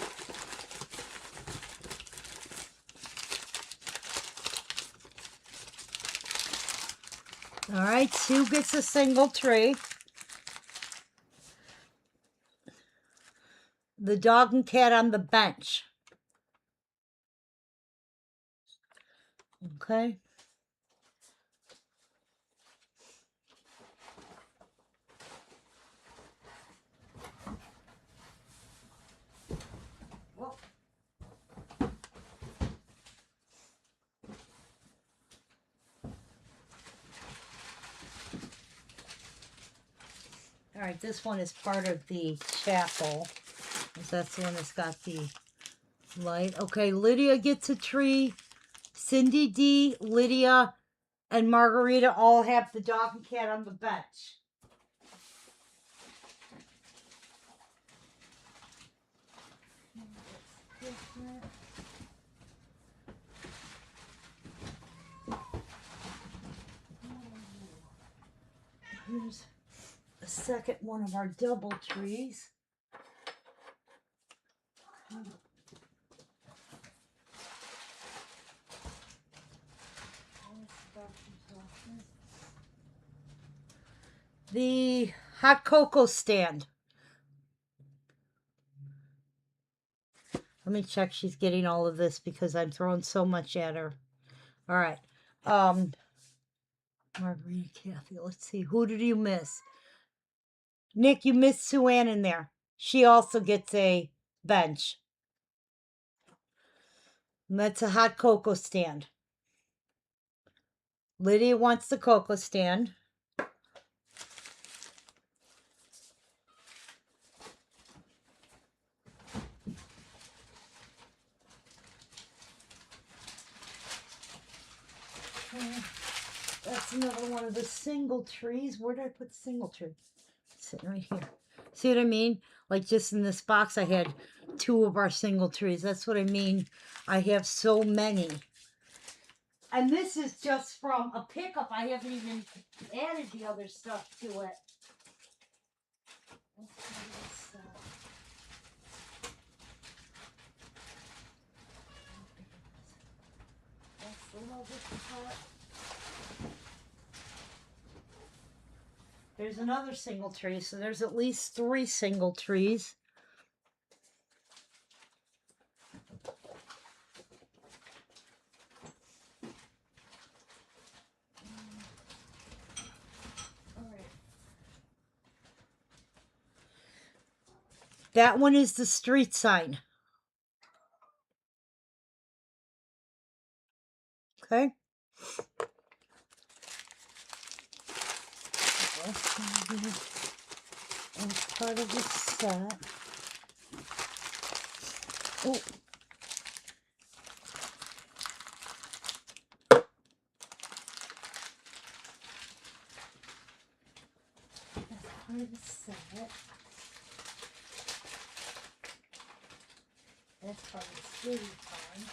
All right, Sue gets a single tree. The dog and cat on the bench. Okay. Whoa. All right, this one is part of the chapel. That's the one that's got the Light. Okay, Lydia gets a tree. Cindy D, Lydia, and Margarita all have the dog and cat on the bench. Here's a second one of our double trees. The hot cocoa stand. Let me check she's getting all of this because I'm throwing so much at her. All right. Margarita, Kathy, let's see. Who did you miss? Nick, you missed Sue Ann in there. She also gets a bench. And that's a hot cocoa stand. Lydia wants the cocoa stand. That's another one of the single trees. Where did I put the single tree? It's sitting right here. See what I mean? Like just in this box, I had 2 of our single trees. That's what I mean. I have so many. And this is just from a pickup. I haven't even added the other stuff to it. That's the little part. There's another single tree, so there's at least 3 single trees. That one is the street sign. Okay. That's part of the set. Oh. That's part of the set. That's part of the city farm.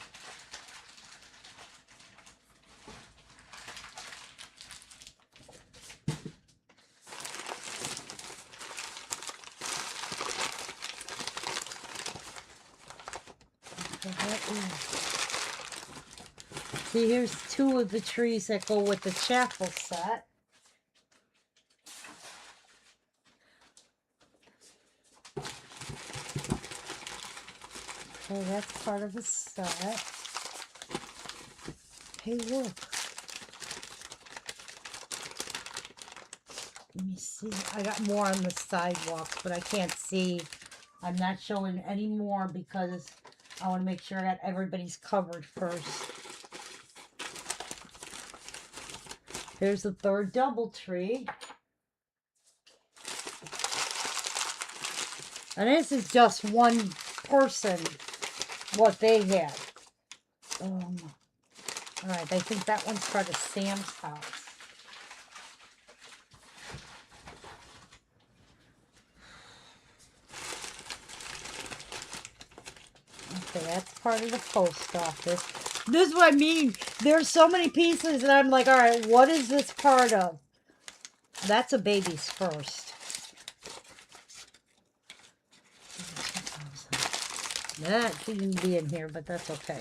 See, here's 2 of the trees that go with the chapel set. Okay, that's part of the set. Hey, look. Let me see. I got more on the sidewalk, but I can't see. I'm not showing any more because I want to make sure I got everybody's covered first. There's the 3rd double tree. And this is just one person, what they had. Alright, I think that one's part of Sam's house. Okay, that's part of the post office. This is what I mean. There's so many pieces, and I'm like, all right, what is this part of? That's a baby's first. That shouldn't be in here, but that's okay.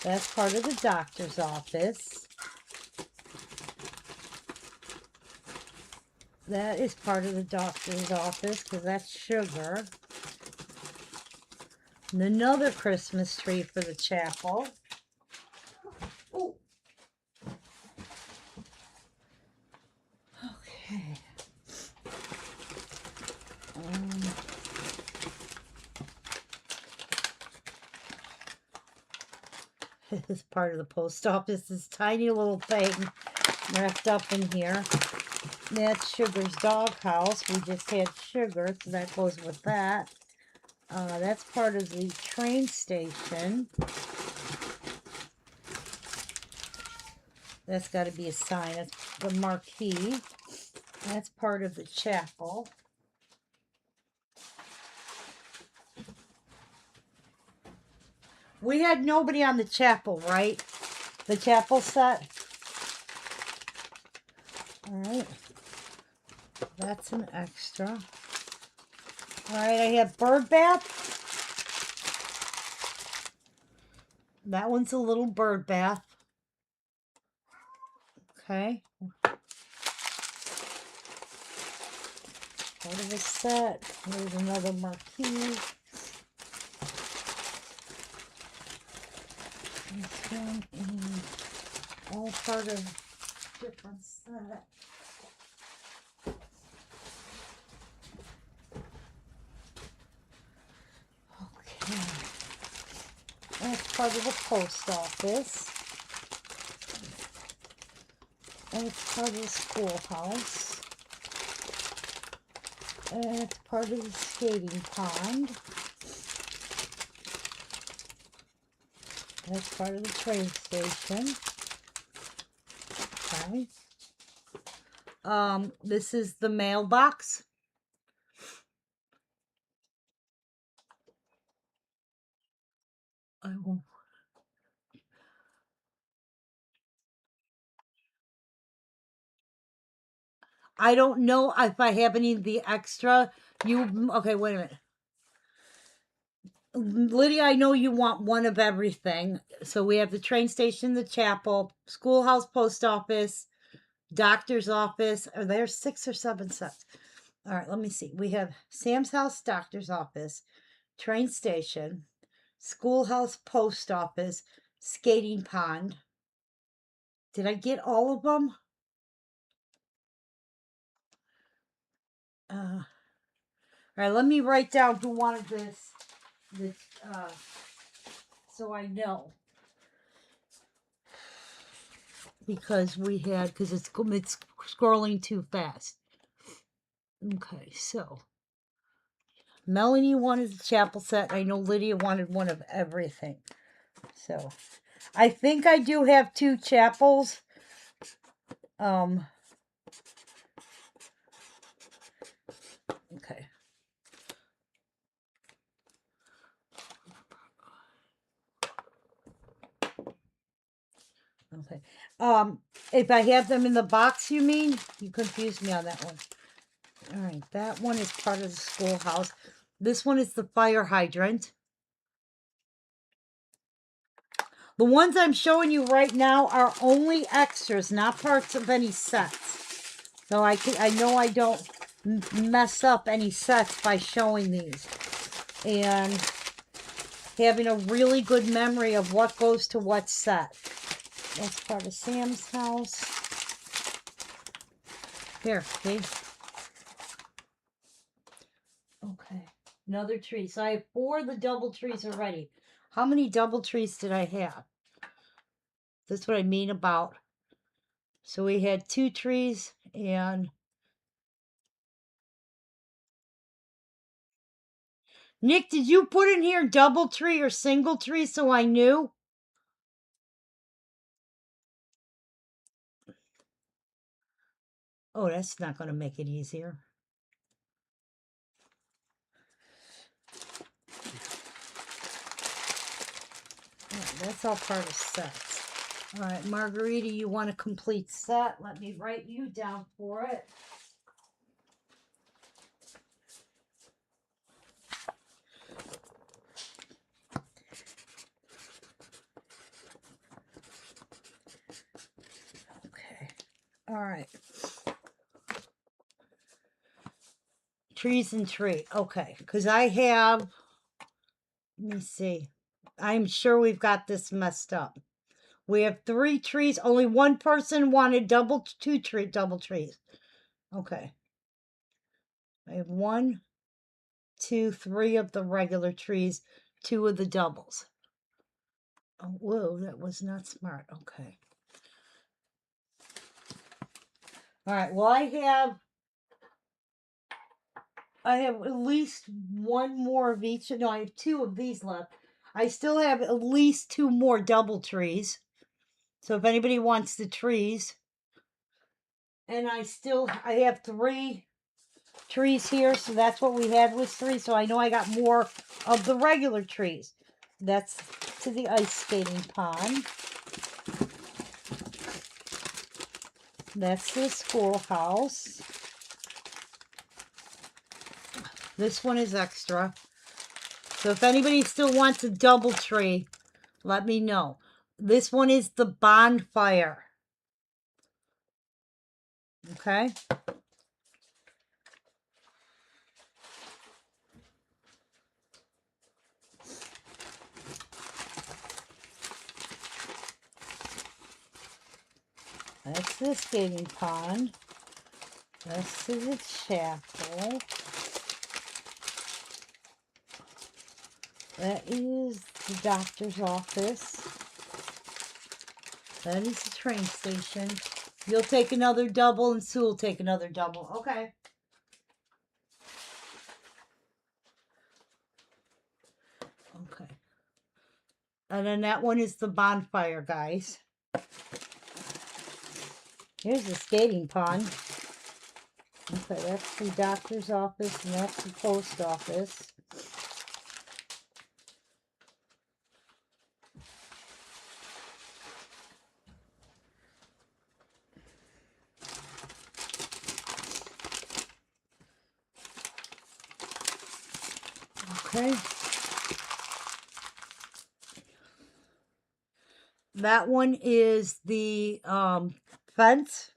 That's part of the doctor's office. That is part of the doctor's office because that's sugar. And another Christmas tree for the chapel. Ooh. Okay. This is part of the post office. This tiny little thing wrapped up in here. That's Sugar's doghouse. We just had Sugar, so that goes with that. That's part of the train station. That's got to be a sign. That's the marquee. That's part of the chapel. We had nobody on the chapel, right? The chapel set. All right. That's an extra. All right, I have bird bath. That one's a little bird bath. Okay. Part of the set. There's another marquee. This one is all part of different set. Okay. That's part of the post office. And it's part of the schoolhouse. And it's part of the skating pond. That's part of the train station. Okay. This is the mailbox. I don't know if I have any of the extra. Okay, wait a minute. Lydia, I know you want one of everything. So we have the train station, the chapel, schoolhouse, post office, doctor's office. Are there 6 or 7 sets? All right, let me see. We have Sam's house, doctor's office, train station, schoolhouse, post office, skating pond. Did I get all of them? All right, let me write down who wanted this, so I know. Because it's scrolling too fast. Okay, so Melanie wanted the chapel set. I know Lydia wanted one of everything. So I think I do have 2 chapels. Okay. Okay. If I have them in the box, you mean? You confused me on that one. All right, that one is part of the schoolhouse. This one is the fire hydrant. The ones I'm showing you right now are only extras, not parts of any sets. So I know I don't mess up any sets by showing these. And having a really good memory of what goes to what set. That's part of Sam's house. Here, see? Okay. Another tree. So I have 4 of the double trees already. How many double trees did I have? That's what I mean about. So we had 2 trees and... Nick, did you put in here double tree or single tree so I knew? Oh, that's not going to make it easier. Right, that's all part of sets. All right, Margarita, you want a complete set? Let me write you down for it. Okay. All right. Trees and tree. Okay. Because I have, let me see. I'm sure we've got this messed up. We have 3 trees. Only one person wanted double trees. Okay. I have 1, 2, 3 of the regular trees, 2 of the doubles. Oh, whoa, that was not smart. Okay. All right. Well, I have I have at least one more of each. No, I have two of these left. I still have at least two more double trees. So if anybody wants the trees. And I have three trees here. So that's what we had was three. So I know I got more of the regular trees. That's to the ice skating pond. That's the schoolhouse. This one is extra. So if anybody still wants a double tree, let me know. This one is the bonfire. Okay. That's the skating pond. This is the chapel. That is the doctor's office. That is the train station. You'll take another double and Sue will take another double. Okay. Okay. And then that one is the bonfire, guys. Here's the skating pond. Okay, that's the doctor's office and that's the post office. Okay. That one is the fence.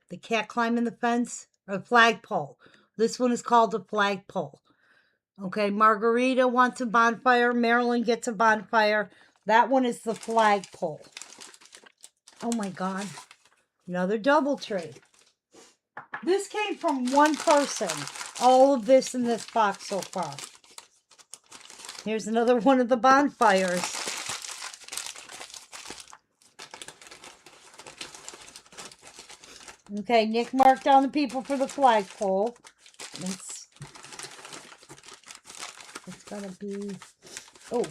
The cat climbing the fence. Or flagpole. This one is called the flagpole. Okay, Margarita wants a bonfire. Marilyn gets a bonfire. That one is the flagpole. Oh my God. Another double tree. This came from one person. All of this in this box so far. Here's another one of the bonfires. Okay, Nick marked down the people for the flagpole. It's gonna be, oh.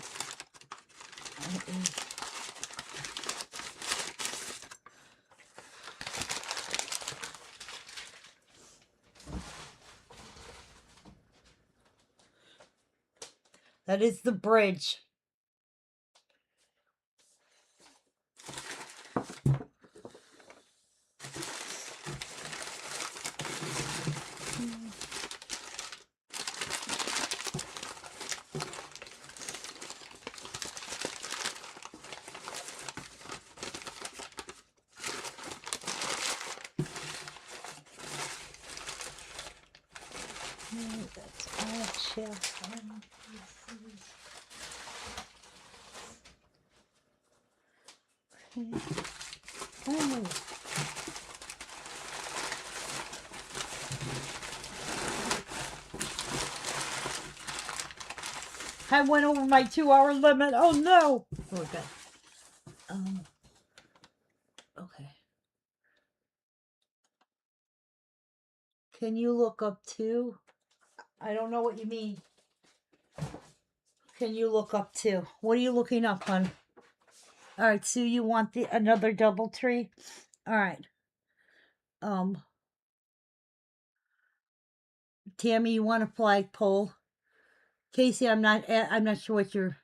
That is the bridge. That's all chest. Oh. I went over my 2-hour limit. Oh no. We're good. Okay. Can you look up too? I don't know what you mean. Can you look up too? What are you looking up, hon? All right, Sue, you want another double tree? All right. Tammy, you want a flagpole? Casey, I'm not sure what you're.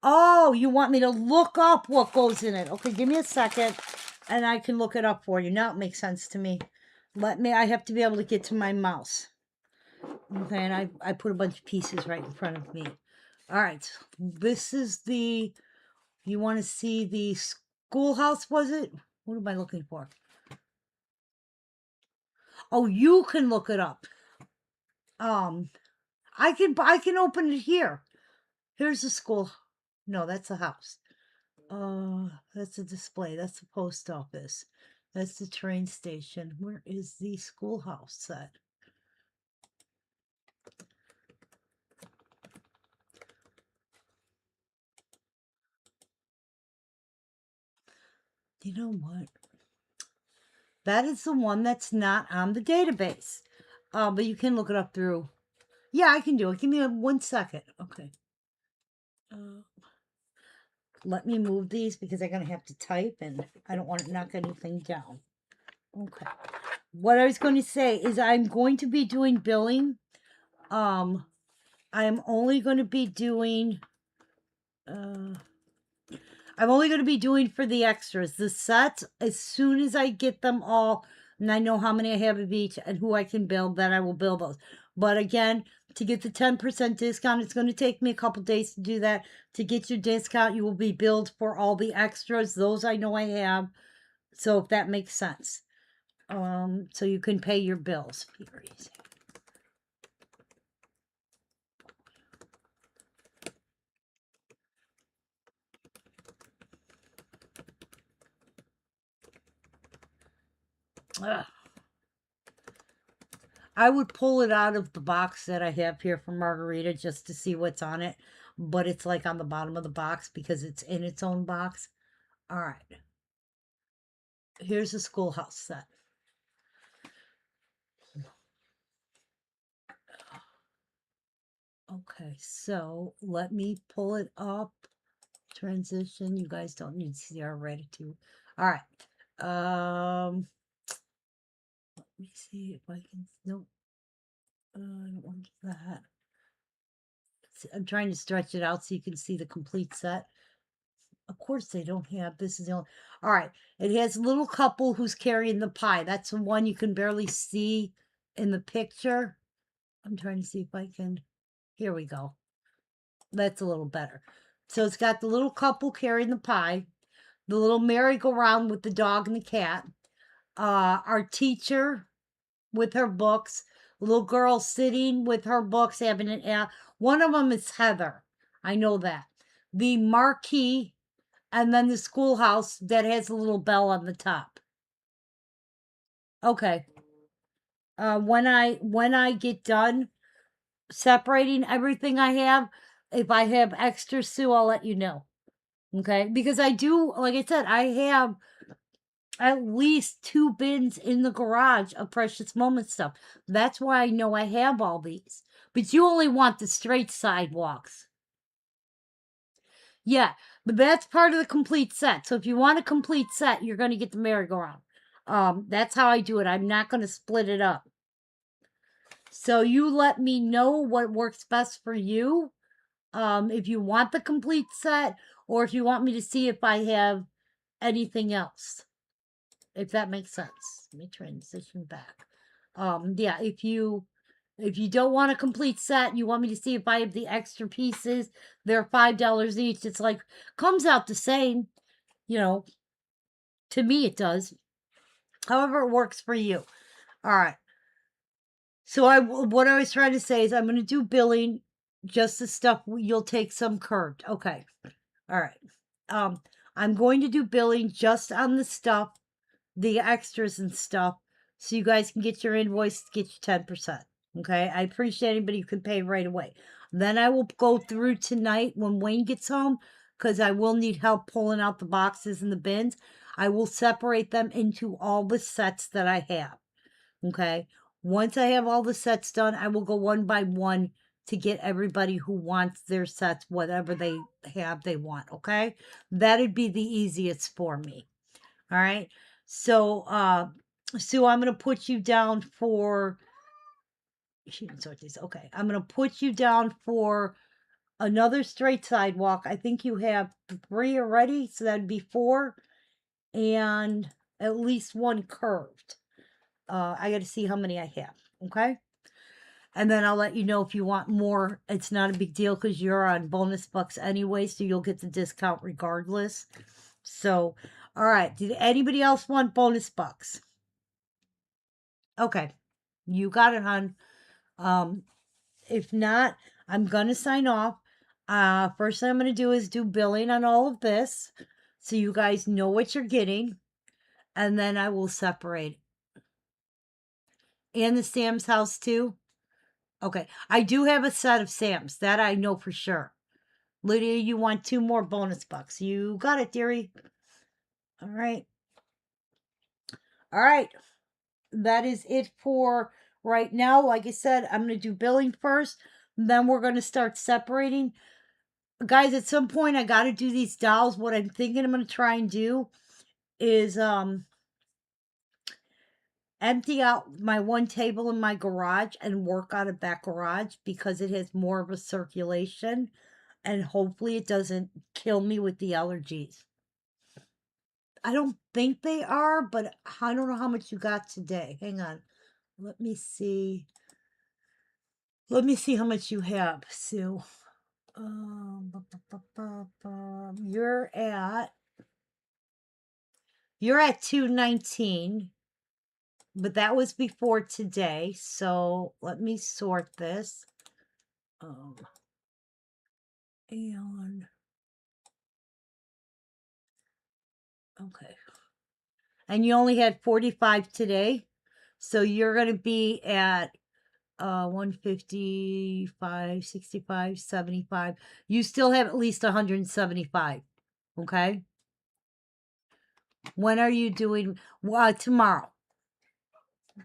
Oh, you want me to look up what goes in it? Okay, give me a second, and I can look it up for you. Now it makes sense to me. I have to be able to get to my mouse. Okay, and I put a bunch of pieces right in front of me. All right, this is the. You want to see the schoolhouse? Was it? What am I looking for? Oh, you can look it up. I can open it here. Here's the school. No, that's a house. That's a display. That's the post office. That's the train station. Where is the schoolhouse set? You know what? That is the one that's not on the database. But you can look it up through. Yeah, I can do it. Give me 1 second. Okay. Let me move these because I'm gonna have to type, and I don't want to knock anything down. Okay. What I was going to say is I'm going to be doing billing. I'm only going to be doing. I'm only going to be doing for the extras. The sets, as soon as I get them all, and I know how many I have of each and who I can build, then I will build those. But again, to get the 10% discount, it's going to take me a couple days to do that. To get your discount, you will be billed for all the extras. Those I know I have. So if that makes sense. So you can pay your bills. Very easy. Ugh. I would pull it out of the box that I have here for Margarita just to see what's on it. But it's like on the bottom of the box because it's in its own box. All right. Here's a schoolhouse set. Okay, so let me pull it up. Transition. You guys don't need to see our attitude. All right. Let me see if I can. Nope. I don't want that. I'm trying to stretch it out so you can see the complete set. Of course they don't have, this is the only, all right. It has a little couple who's carrying the pie. That's the one you can barely see in the picture. I'm trying to see if I can, here we go. That's a little better. So it's got the little couple carrying the pie, the little merry-go-round with the dog and the cat, our teacher with her books, little girl sitting with her books having an app. One of them is Heather. I know that. The marquee, and then the schoolhouse that has a little bell on the top. Okay. When I get done separating everything I have, if I have extra, Sue, I'll let you know. Okay? Because I do, like I said, I have at least 2 bins in the garage of Precious Moments stuff. That's why I know I have all these. But you only want the straight sidewalks. Yeah, but that's part of the complete set. So if you want a complete set, you're going to get the merry-go-round. That's how I do it. I'm not going to split it up. So you let me know what works best for you. If you want the complete set, or if you want me to see if I have anything else. If that makes sense. Let me transition back. Yeah, if you don't want a complete set, you want me to see if I have the extra pieces. They're $5 each. It's like comes out the same, you know. To me, it does. However, it works for you. All right. So what I was trying to say is I'm going to do billing, just the stuff you'll take some curved. Okay. All right. I'm going to do billing just on the stuff, the extras and stuff, so you guys can get your invoice, get your 10%. Okay. I appreciate anybody who can pay right away. Then I will go through tonight when Wayne gets home, because I will need help pulling out the boxes and the bins. I will separate them into all the sets that I have. Okay. Once I have all the sets done, I will go one by one to get everybody who wants their sets, whatever they have, they want. Okay. That'd be the easiest for me. All right. So, Sue, I'm going to put you down for, she didn't sort these. Okay. I'm going to put you down for another straight sidewalk. I think you have 3 already. So that'd be 4 and at least 1 curved. I got to see how many I have. Okay. And then I'll let you know if you want more. It's not a big deal because you're on bonus bucks anyway, so you'll get the discount regardless. So, all right. Did anybody else want bonus bucks? Okay. You got it, hon. If not, I'm going to sign off. First thing I'm going to do is do billing on all of this so you guys know what you're getting. And then I will separate. And the Sam's house too. Okay. I do have a set of Sam's. That I know for sure. Lydia, you want 2 more bonus bucks. You got it, dearie. All right. All right. That is it for right now, like I said, I'm going to do billing first. Then we're going to start separating. Guys, at some point, I got to do these dolls. What I'm thinking I'm going to try and do is empty out my one table in my garage and work out of that garage because it has more of a circulation, and hopefully it doesn't kill me with the allergies. I don't think they are, but I don't know how much you got today. Hang on. Let me see. Let me see how much you have, Sue. You're at 219, but that was before today. So let me sort this. And okay. And you only had 45 today. So you're going to be at 155, 65, 75. You still have at least 175. Okay? When are you doing tomorrow? All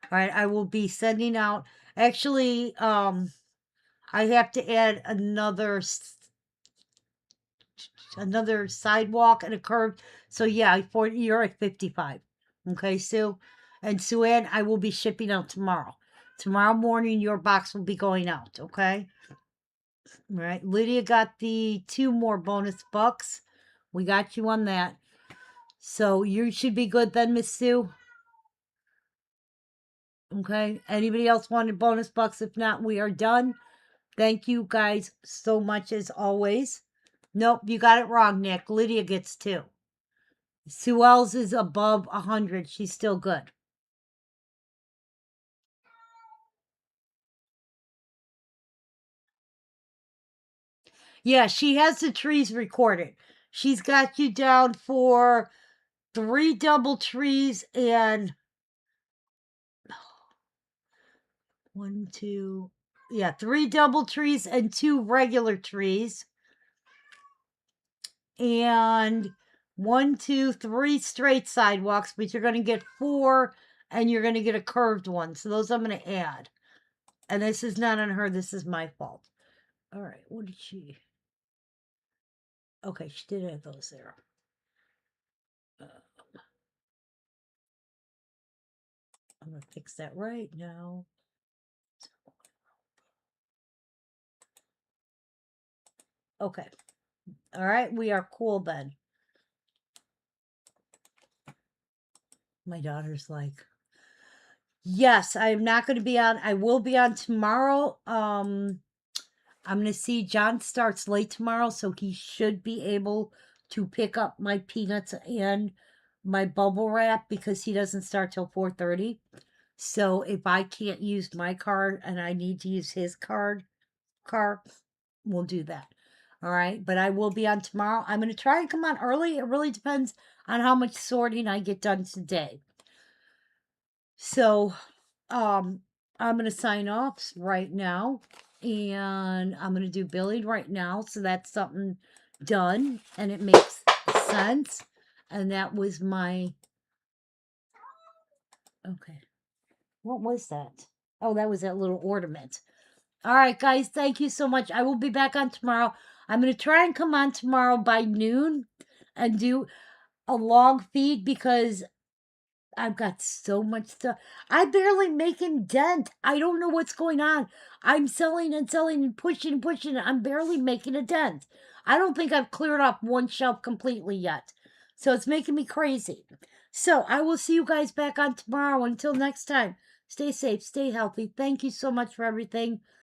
right, I will be sending out. Actually, I have to add another sidewalk and a curb. So yeah, you're at 55. Okay, Sue? And Sue Ann, I will be shipping out tomorrow. Tomorrow morning, your box will be going out, okay? All right. Lydia got the 2 more bonus bucks. We got you on that. So you should be good then, Miss Sue. Okay. Anybody else wanted bonus bucks? If not, we are done. Thank you guys so much as always. Nope, you got it wrong, Nick. Lydia gets 2. Sue Ells is above 100. She's still good. Yeah, she has the trees recorded. She's got you down for 3 double trees and 1, 2, 3 double trees and 2 regular trees. And 1, 2, 3 straight sidewalks, but you're going to get 4 and you're going to get a curved one. So those I'm going to add. And this is not on her. This is my fault. All right. What did she? Okay, she did have those there. I'm going to fix that right now. Okay. All right. We are cool then. My daughter's like, yes, I am not going to be on. I will be on tomorrow. I'm going to see John starts late tomorrow, so he should be able to pick up my peanuts and my bubble wrap because he doesn't start till 4:30. So if I can't use my card and I need to use his car, we'll do that. All right, but I will be on tomorrow. I'm going to try and come on early. It really depends on how much sorting I get done today. So, I'm going to sign off right now and I'm going to do billing right now. So that's something done and it makes sense. And that was my, okay. What was that? Oh, that was that little ornament. All right, guys, thank you so much. I will be back on tomorrow. I'm going to try and come on tomorrow by noon and do a long feed because I've got so much stuff. I'm barely making dent. I don't know what's going on. I'm selling and selling and pushing and pushing. I'm barely making a dent. I don't think I've cleared off one shelf completely yet. So it's making me crazy. So I will see you guys back on tomorrow. Until next time, stay safe, stay healthy. Thank you so much for everything.